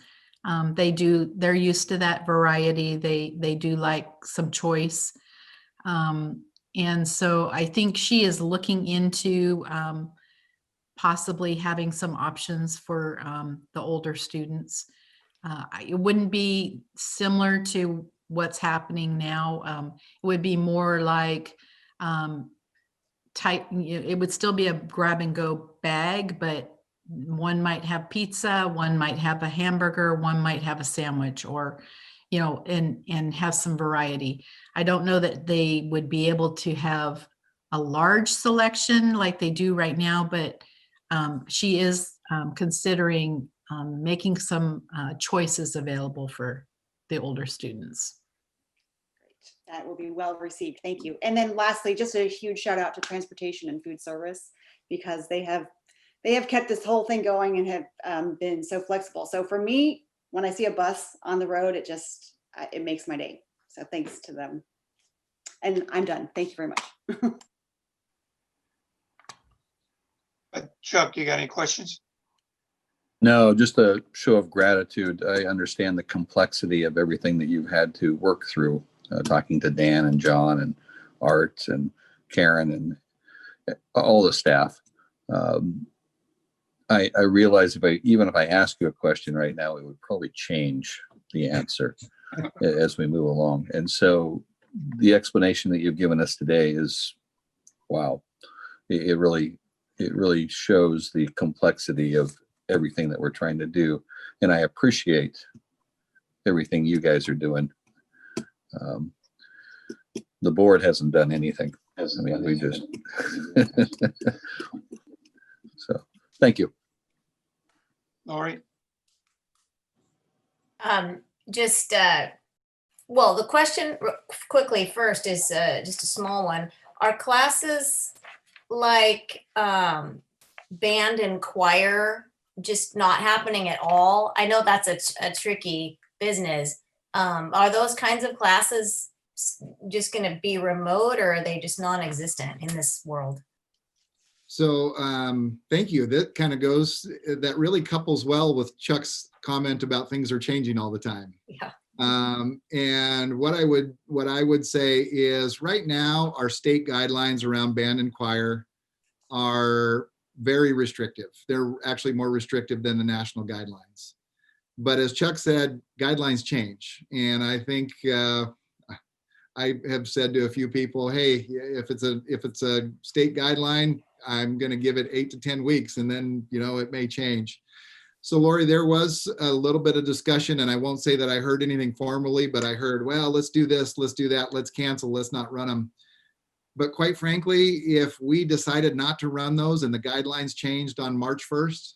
they're used to that variety. They do like some choice. And so I think she is looking into possibly having some options for the older students. It wouldn't be similar to what's happening now. It would be more like it would still be a grab and go bag, but one might have pizza, one might have a hamburger, one might have a sandwich, or and have some variety. I don't know that they would be able to have a large selection like they do right now, but she is considering making some choices available for the older students. Great. That will be well received. Thank you. And then lastly, just a huge shout out to transportation and food service, because they have kept this whole thing going and have been so flexible. So for me, when I see a bus on the road, it makes my day. So thanks to them. And I'm done. Thank you very much. Chuck, you got any questions? No, just a show of gratitude. I understand the complexity of everything that you've had to work through, talking to Dan and John and Art and Karen and all the staff. I realize even if I ask you a question right now, it would probably change the answer as we move along. And so the explanation that you've given us today is, wow, it really shows the complexity of everything that we're trying to do. And I appreciate everything you guys are doing. The board hasn't done anything. I mean, we just, so thank you. Lori? Well, the question quickly first is just a small one. Are classes like band and choir just not happening at all? I know that's a tricky business. Are those kinds of classes just going to be remote, or are they just non-existent in this world? So thank you. That really couples well with Chuck's comment about things are changing all the time. Yeah. And what I would say is right now, our state guidelines around band and choir are very restrictive. They're actually more restrictive than the national guidelines. But as Chuck said, guidelines change. And I think I have said to a few people, hey, if it's a state guideline, I'm going to give it 8 to 10 weeks, and then, it may change. So Lori, there was a little bit of discussion, and I won't say that I heard anything formally, but I heard, well, let's do this, let's do that, let's cancel, let's not run them. But quite frankly, if we decided not to run those and the guidelines changed on March 1st,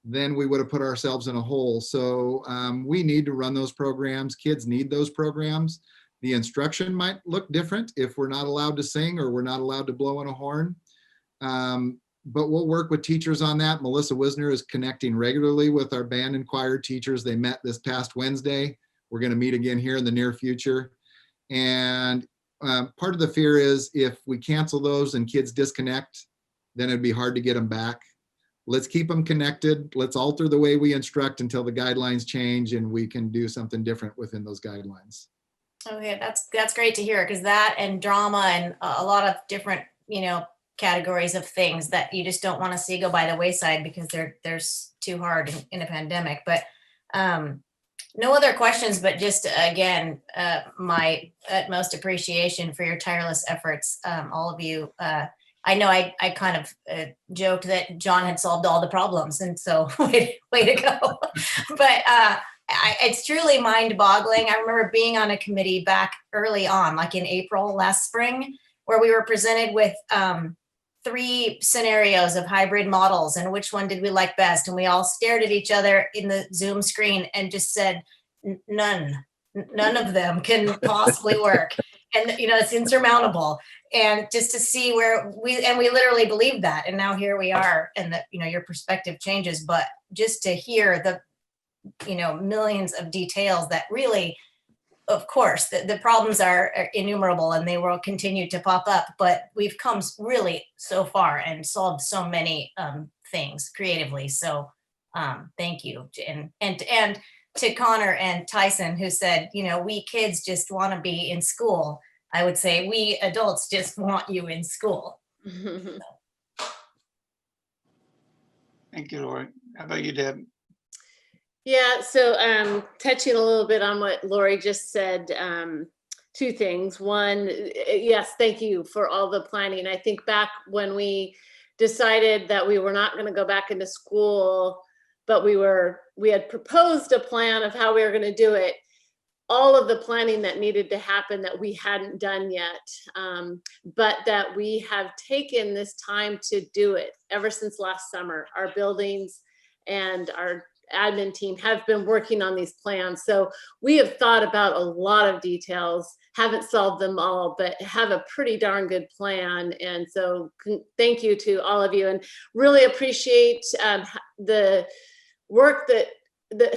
then we would have put ourselves in a hole. So we need to run those programs. Kids need those programs. The instruction might look different if we're not allowed to sing or we're not allowed to blow on a horn. But we'll work with teachers on that. Melissa Wisner is connecting regularly with our band and choir teachers. They met this past Wednesday. We're going to meet again here in the near future. And part of the fear is if we cancel those and kids disconnect, then it'd be hard to get them back. Let's keep them connected. Let's alter the way we instruct until the guidelines change and we can do something different within those guidelines. Okay, that's great to hear, because that and drama and a lot of different, categories of things that you just don't want to see go by the wayside because they're too hard in a pandemic. But no other questions, but just again, my utmost appreciation for your tireless efforts, all of you. I know I kind of joked that John had solved all the problems, and so way to go. But it's truly mind-boggling. I remember being on a committee back early on, like in April last spring, where we were presented with 3 scenarios of hybrid models and which one did we like best. And we all stared at each other in the Zoom screen and just said, none of them can possibly work. And, it's insurmountable. And just to see where we literally believed that. And now here we are, and that, your perspective changes, but just to hear the, millions of details that really, of course, the problems are innumerable and they will continue to pop up, but we've come really so far and solved so many things creatively. So thank you. And to Connor and Tyson, who said, we kids just want to be in school. I would say we adults just want you in school. Thank you, Lori. How about you, Deb? Yeah, so touching a little bit on what Lori just said, 2 things. One, yes, thank you for all the planning. I think back when we decided that we were not going to go back into school, but we had proposed a plan of how we were going to do it. All of the planning that needed to happen that we hadn't done yet, but that we have taken this time to do it ever since last summer. Our buildings and our admin team have been working on these plans. So we have thought about a lot of details, haven't solved them all, but have a pretty darn good plan. And so thank you to all of you, and really appreciate the work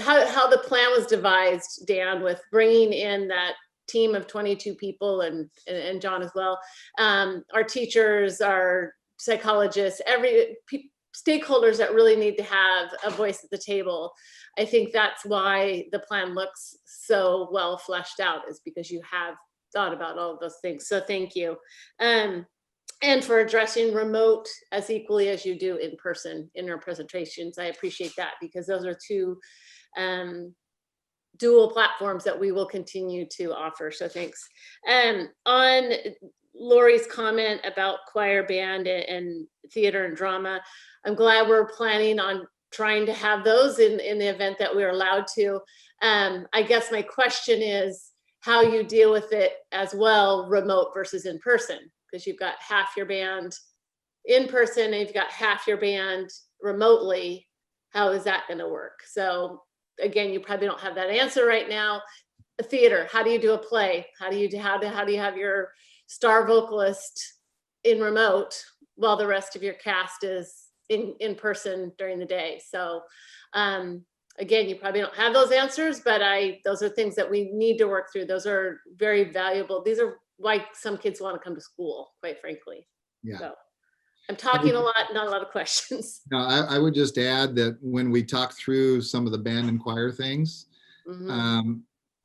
how the plan was devised, Dan, with bringing in that team of 22 people and John as well. Our teachers, our psychologists, stakeholders that really need to have a voice at the table. I think that's why the plan looks so well fleshed out, is because you have thought about all of those things. So thank you. And for addressing remote as equally as you do in person in your presentations. I appreciate that, because those are 2 dual platforms that we will continue to offer. So thanks. On Lori's comment about choir, band, and theater and drama, I'm glad we're planning on trying to have those in the event that we're allowed to. I guess my question is how you deal with it as well, remote versus in person, because you've got half your band in person and you've got half your band remotely. How is that going to work? So again, you probably don't have that answer right now. A theater, how do you do a play? How do you have your star vocalist in remote while the rest of your cast is in person during the day? So again, you probably don't have those answers, but those are things that we need to work through. Those are very valuable. These are why some kids want to come to school, quite frankly. Yeah. So I'm talking a lot, not a lot of questions. No, I would just add that when we talk through some of the band and choir things,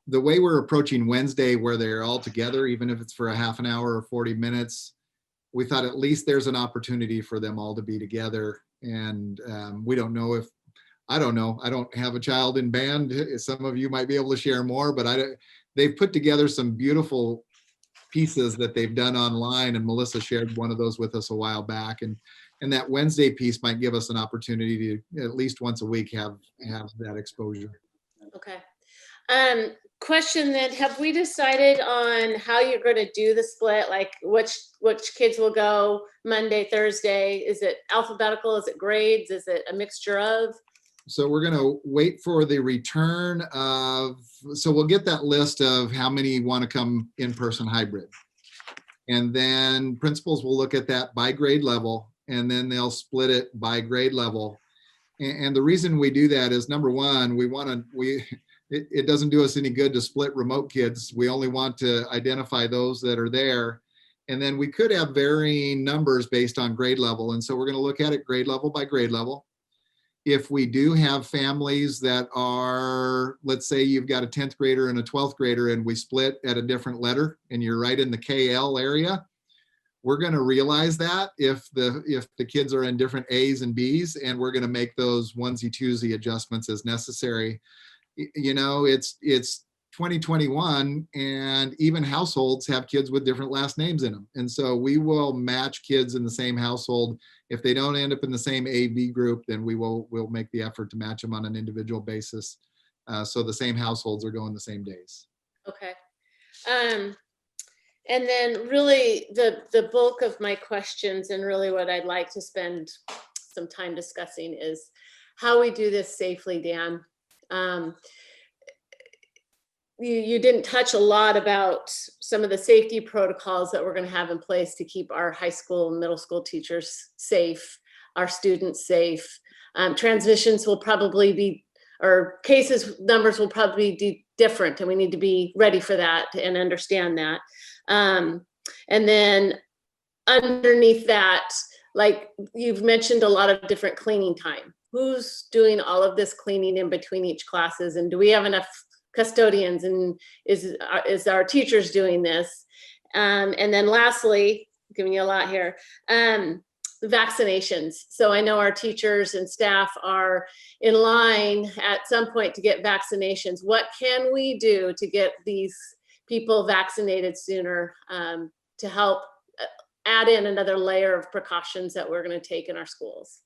the way we're approaching Wednesday, where they're all together, even if it's for a half an hour or 40 minutes, we thought at least there's an opportunity for them all to be together. And we don't know if I don't know. I don't have a child in band. Some of you might be able to share more, but they've put together some beautiful pieces that they've done online, and Melissa shared one of those with us a while back. And that Wednesday piece might give us an opportunity to at least once a week have that exposure. Okay. Question then, have we decided on how you're going to do the split? Like which kids will go Monday, Thursday? Is it alphabetical? Is it grades? Is it a mixture of? So we're going to wait for the return so we'll get that list of how many want to come in-person hybrid. And then principals will look at that by grade level, and then they'll split it by grade level. And the reason we do that is, number one, it doesn't do us any good to split remote kids. We only want to identify those that are there. And then we could have varying numbers based on grade level. And so we're going to look at it grade level by grade level. If we do have families that are, let's say you've got a 10th grader and a 12th grader and we split at a different letter and you're right in the KL area, we're going to realize that if the kids are in different A's and B's, and we're going to make those onesie twosie adjustments as necessary. You know, it's 2021, and even households have kids with different last names in them. And so we will match kids in the same household. If they don't end up in the same A-B group, then we'll make the effort to match them on an individual basis. So the same households are going the same days. Okay. And then really the bulk of my questions, and really what I'd like to spend some time discussing, is how we do this safely, Dan. You didn't touch a lot about some of the safety protocols that we're going to have in place to keep our high school and middle school teachers safe, our students safe. Transitions will probably be, or cases numbers will probably be different, and we need to be ready for that and understand that. And then underneath that, like you've mentioned a lot of different cleaning time. Who's doing all of this cleaning in between each classes? And do we have enough custodians? And is our teachers doing this? And then lastly, giving you a lot here, vaccinations. So I know our teachers and staff are in line at some point to get vaccinations. What can we do to get these people vaccinated sooner, to help add in another layer of precautions that we're going to take in our schools?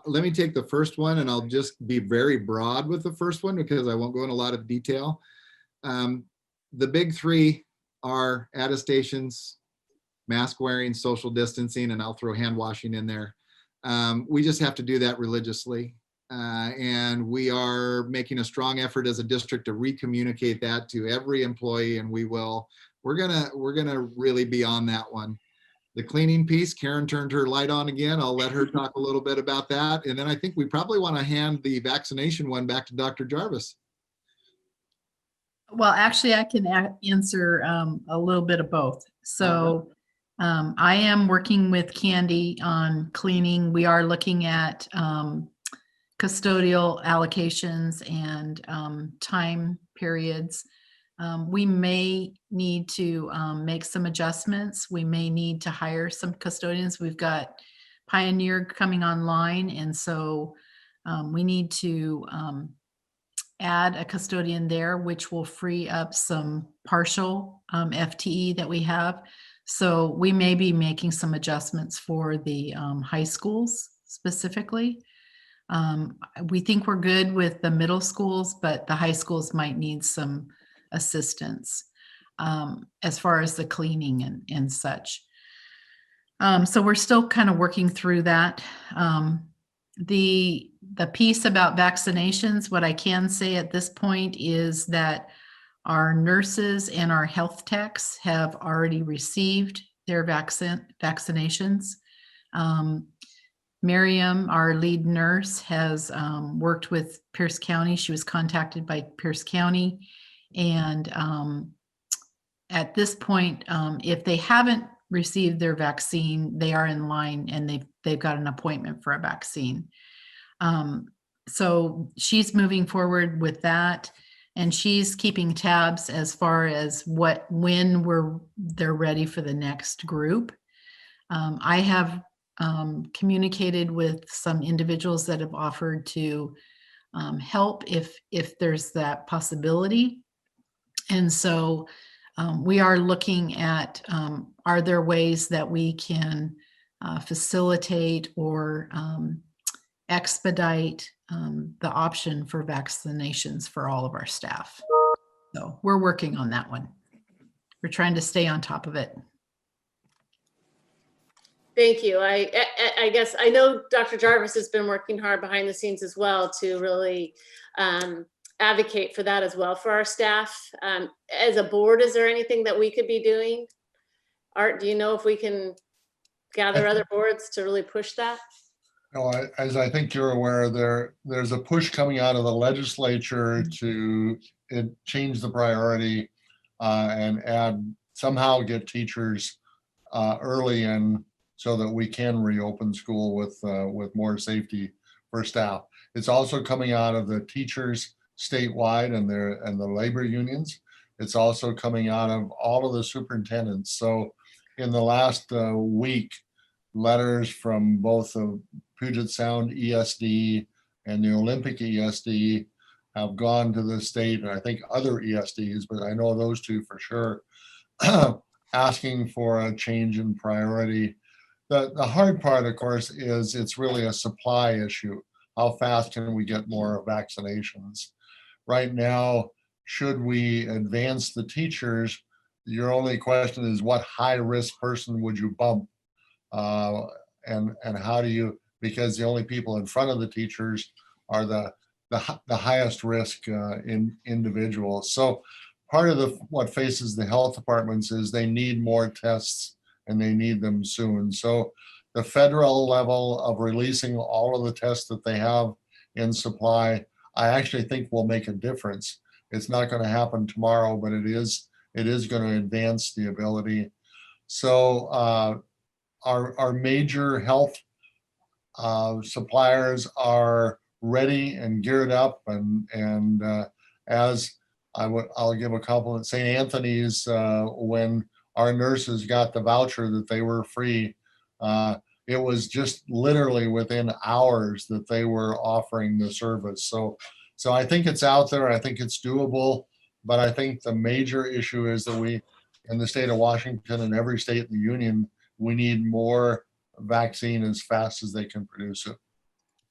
Let me take the first one, and I'll just be very broad with the first one because I won't go in a lot of detail. The big three are attestations, mask wearing, social distancing, and I'll throw hand washing in there. We just have to do that religiously. And we are making a strong effort as a district to recommunicate that to every employee, and we're gonna really be on that one. The cleaning piece, Karen turned her light on again. I'll let her talk a little bit about that. And then I think we probably want to hand the vaccination one back to Dr. Jarvis. Well, actually, I can answer a little bit of both. So I am working with Candy on cleaning. We are looking at custodial allocations and time periods. We may need to make some adjustments. We may need to hire some custodians. We've got Pioneer coming online, and so we need to add a custodian there, which will free up some partial FTE that we have. So we may be making some adjustments for the high schools specifically. We think we're good with the middle schools, but the high schools might need some assistance as far as the cleaning and such. So we're still kind of working through that. The piece about vaccinations, what I can say at this point is that our nurses and our health techs have already received their vaccinations. Miriam, our lead nurse, has worked with Pierce County. She was contacted by Pierce County. And at this point, if they haven't received their vaccine, they are in line and they've got an appointment for a vaccine. So she's moving forward with that, and she's keeping tabs as far as when they're ready for the next group. I have communicated with some individuals that have offered to help if there's that possibility. And so we are looking at, are there ways that we can facilitate or expedite the option for vaccinations for all of our staff. So we're working on that one. We're trying to stay on top of it. Thank you. I guess I know Dr. Jarvis has been working hard behind the scenes as well to really advocate for that as well for our staff. As a board, is there anything that we could be doing? Art, do you know if we can gather other boards to really push that? No, as I think you're aware, there's a push coming out of the legislature to change the priority and somehow get teachers early in so that we can reopen school with more safety for staff. It's also coming out of the teachers statewide and the labor unions. It's also coming out of all of the superintendents. So in the last week, letters from both the Puget Sound ESD and the Olympic ESD have gone to the state, and I think other ESDs, but I know those two for sure, asking for a change in priority. The hard part, of course, is it's really a supply issue. How fast can we get more vaccinations? Right now, should we advance the teachers, your only question is what high-risk person would you bump? And how do you, because the only people in front of the teachers are the highest risk individuals. So part of what faces the health departments is they need more tests and they need them soon. So the federal level of releasing all of the tests that they have in supply, I actually think will make a difference. It's not going to happen tomorrow, but it is going to advance the ability. So our major health suppliers are ready and geared up, and as I'll give a compliment. St. Anthony's, when our nurses got the voucher that they were free, it was just literally within hours that they were offering the service. So I think it's out there. I think it's doable, but I think the major issue is that we, in the state of Washington and every state in the union, we need more vaccine as fast as they can produce it.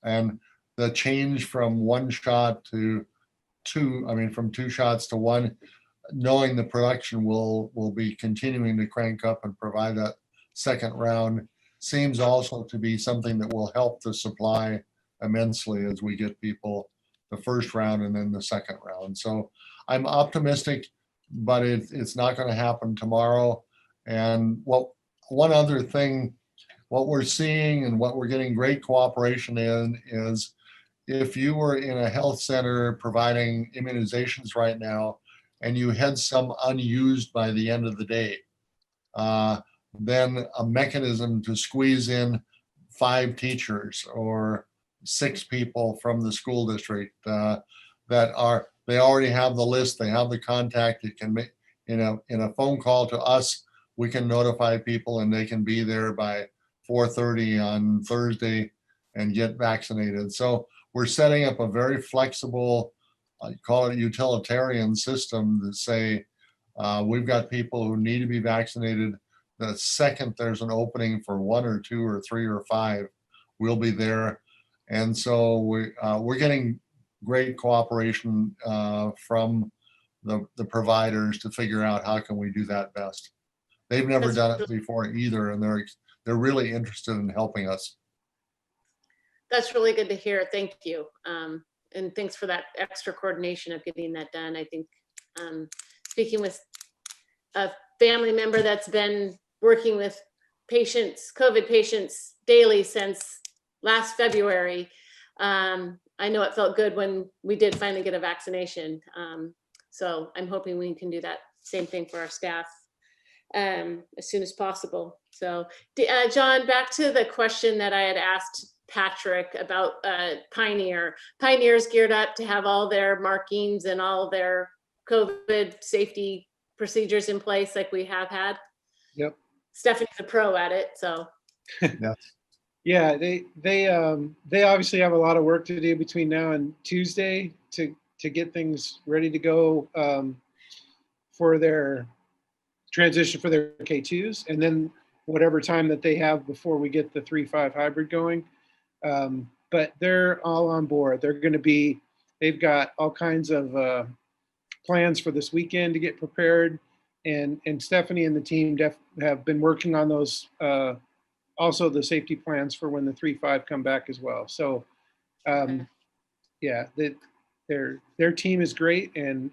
And the change from one shot to two, from 2 shots to 1, knowing the production will be continuing to crank up and provide that second round, seems also to be something that will help the supply immensely as we get people the first round and then the second round. So I'm optimistic, but it's not going to happen tomorrow. And one other thing, what we're seeing and what we're getting great cooperation in is if you were in a health center providing immunizations right now and you had some unused by the end of the day, then a mechanism to squeeze in 5 teachers or 6 people from the school district they already have the list, they have the contact, it can make, in a phone call to us, we can notify people and they can be there by 4:30 on Thursday and get vaccinated. So we're setting up a very flexible, call it a utilitarian system to say, we've got people who need to be vaccinated. The second there's an opening for 1 or 2 or 3 or 5, we'll be there. And so we're getting great cooperation from the providers to figure out how can we do that best. They've never done it before either, and they're really interested in helping us. That's really good to hear. Thank you. And thanks for that extra coordination of getting that done. I think speaking with a family member that's been working with patients, COVID patients daily since last February, I know it felt good when we did finally get a vaccination. So I'm hoping we can do that same thing for our staff as soon as possible. So John, back to the question that I had asked Patrick about Pioneer. Pioneer's geared up to have all their markings and all their COVID safety procedures in place like we have had. Yep. Stephanie's a pro at it, so. Yes. Yeah, they obviously have a lot of work to do between now and Tuesday to get things ready to go for their transition for their K2s, and then whatever time that they have before we get the 3-5 hybrid going. But they're all on board. They've got all kinds of plans for this weekend to get prepared, and Stephanie and the team have been working on those. Also, the safety plans for when the 3-5 come back as well. So, yeah, their team is great, and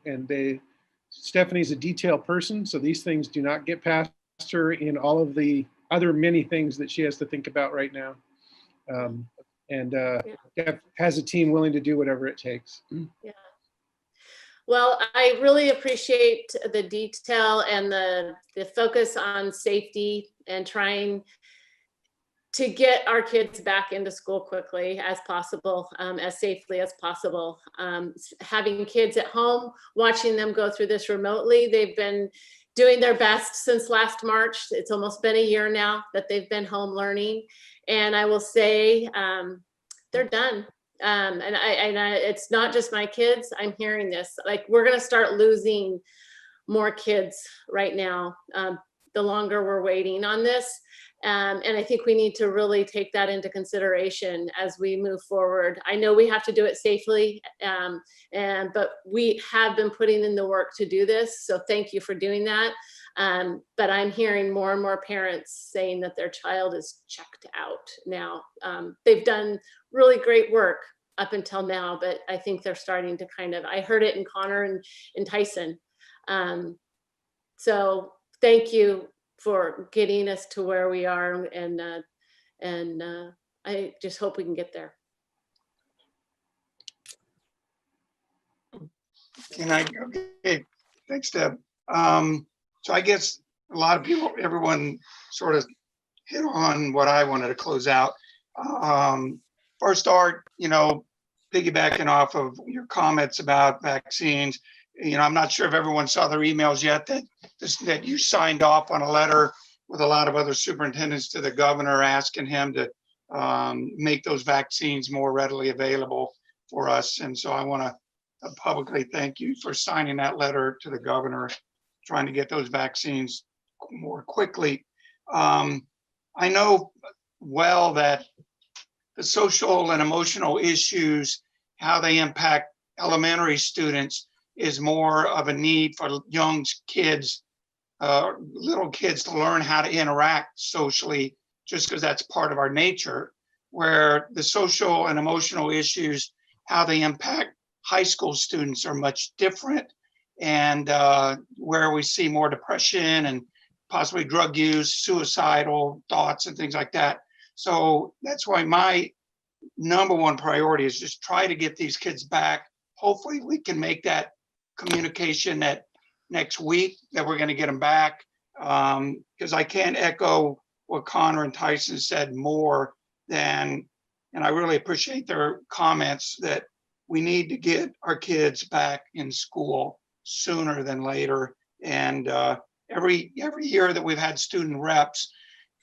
Stephanie's a detailed person, so these things do not get past her in all of the other many things that she has to think about right now. Has a team willing to do whatever it takes. Yeah. Well, I really appreciate the detail and the focus on safety and trying to get our kids back into school quickly as possible, as safely as possible. Having kids at home, watching them go through this remotely, they've been doing their best since last March. It's almost been a year now that they've been home learning. And I will say they're done. It's not just my kids, I'm hearing this. Like, we're gonna start losing more kids right now, the longer we're waiting on this. And I think we need to really take that into consideration as we move forward. I know we have to do it safely, but we have been putting in the work to do this. So thank you for doing that. But I'm hearing more and more parents saying that their child is checked out now. They've done really great work up until now, but I think they're starting to I heard it in Connor and Tyson. So thank you for getting us to where we are, and I just hope we can get there. Okay, thanks, Deb. So I guess a lot of people, everyone sort of hit on what I wanted to close out. First, Art, piggybacking off of your comments about vaccines, I'm not sure if everyone saw their emails yet that you signed off on a letter with a lot of other superintendents to the governor asking him to make those vaccines more readily available for us. And so I want to publicly thank you for signing that letter to the governor, trying to get those vaccines more quickly. I know well that the social and emotional issues, how they impact elementary students, is more of a need for young kids, little kids, to learn how to interact socially, just because that's part of our nature, where the social and emotional issues, how they impact high school students, are much different, and where we see more depression and possibly drug use, suicidal thoughts and things like that. So that's why my number one priority is just try to get these kids back. Hopefully we can make that communication that next week that we're going to get them back, because I can't echo what Connor and Tyson said more than, and I really appreciate their comments, that we need to get our kids back in school sooner than later. And every year that we've had student reps,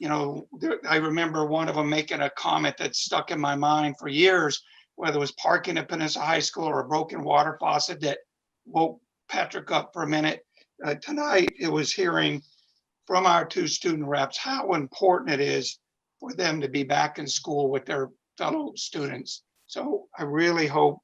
I remember one of them making a comment that stuck in my mind for years, whether it was parking at Peninsula High School or a broken water faucet that woke Patrick up for a minute. Tonight, it was hearing from our two student reps how important it is for them to be back in school with their fellow students. So I really hope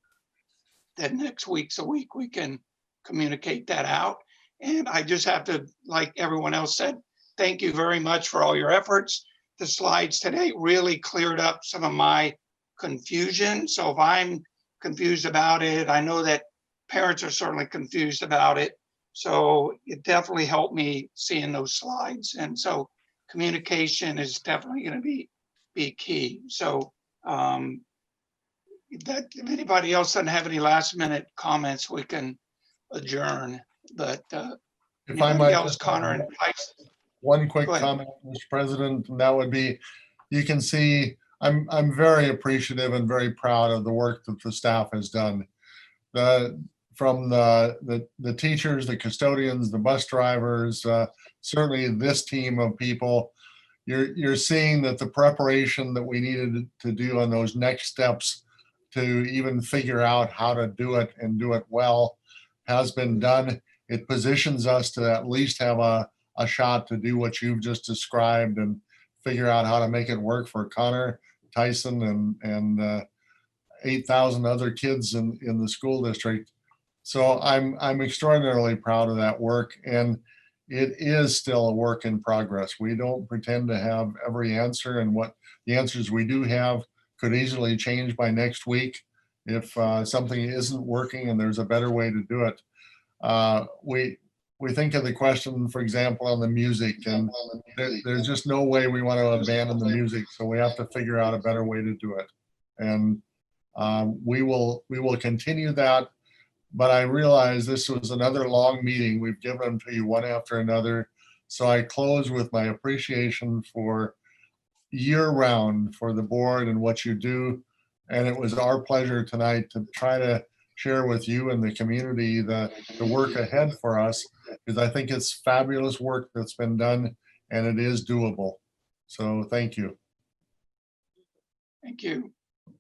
that next week's a week we can communicate that out. And I just have to, like everyone else said, thank you very much for all your efforts. The slides today really cleared up some of my confusion. So if I'm confused about it, I know that parents are certainly confused about it. So it definitely helped me seeing those slides. And so communication is definitely going to be key. So that if anybody else doesn't have any last minute comments, we can adjourn. But if I might else, just Connor and Tyson. One quick comment, Mr. President, and that would be, you can see I'm very appreciative and very proud of the work that the staff has done. From the teachers, the custodians, the bus drivers, certainly this team of people, you're seeing that the preparation that we needed to do on those next steps to even figure out how to do it and do it well has been done. It positions us to at least have a shot to do what you've just described and figure out how to make it work for Connor, Tyson, and 8,000 other kids in the school district. So I'm extraordinarily proud of that work, and it is still a work in progress. We don't pretend to have every answer, and what the answers we do have could easily change by next week if something isn't working and there's a better way to do it. We think of the question, for example, on the music, and there's just no way we want to abandon the music, so we have to figure out a better way to do it. And we will continue that. But I realize this was another long meeting. We've given them to you one after another. So I close with my appreciation for year round for the board and what you do. And it was our pleasure tonight to try to share with you and the community the work ahead for us, because I think it's fabulous work that's been done and it is doable. So thank you. Thank you.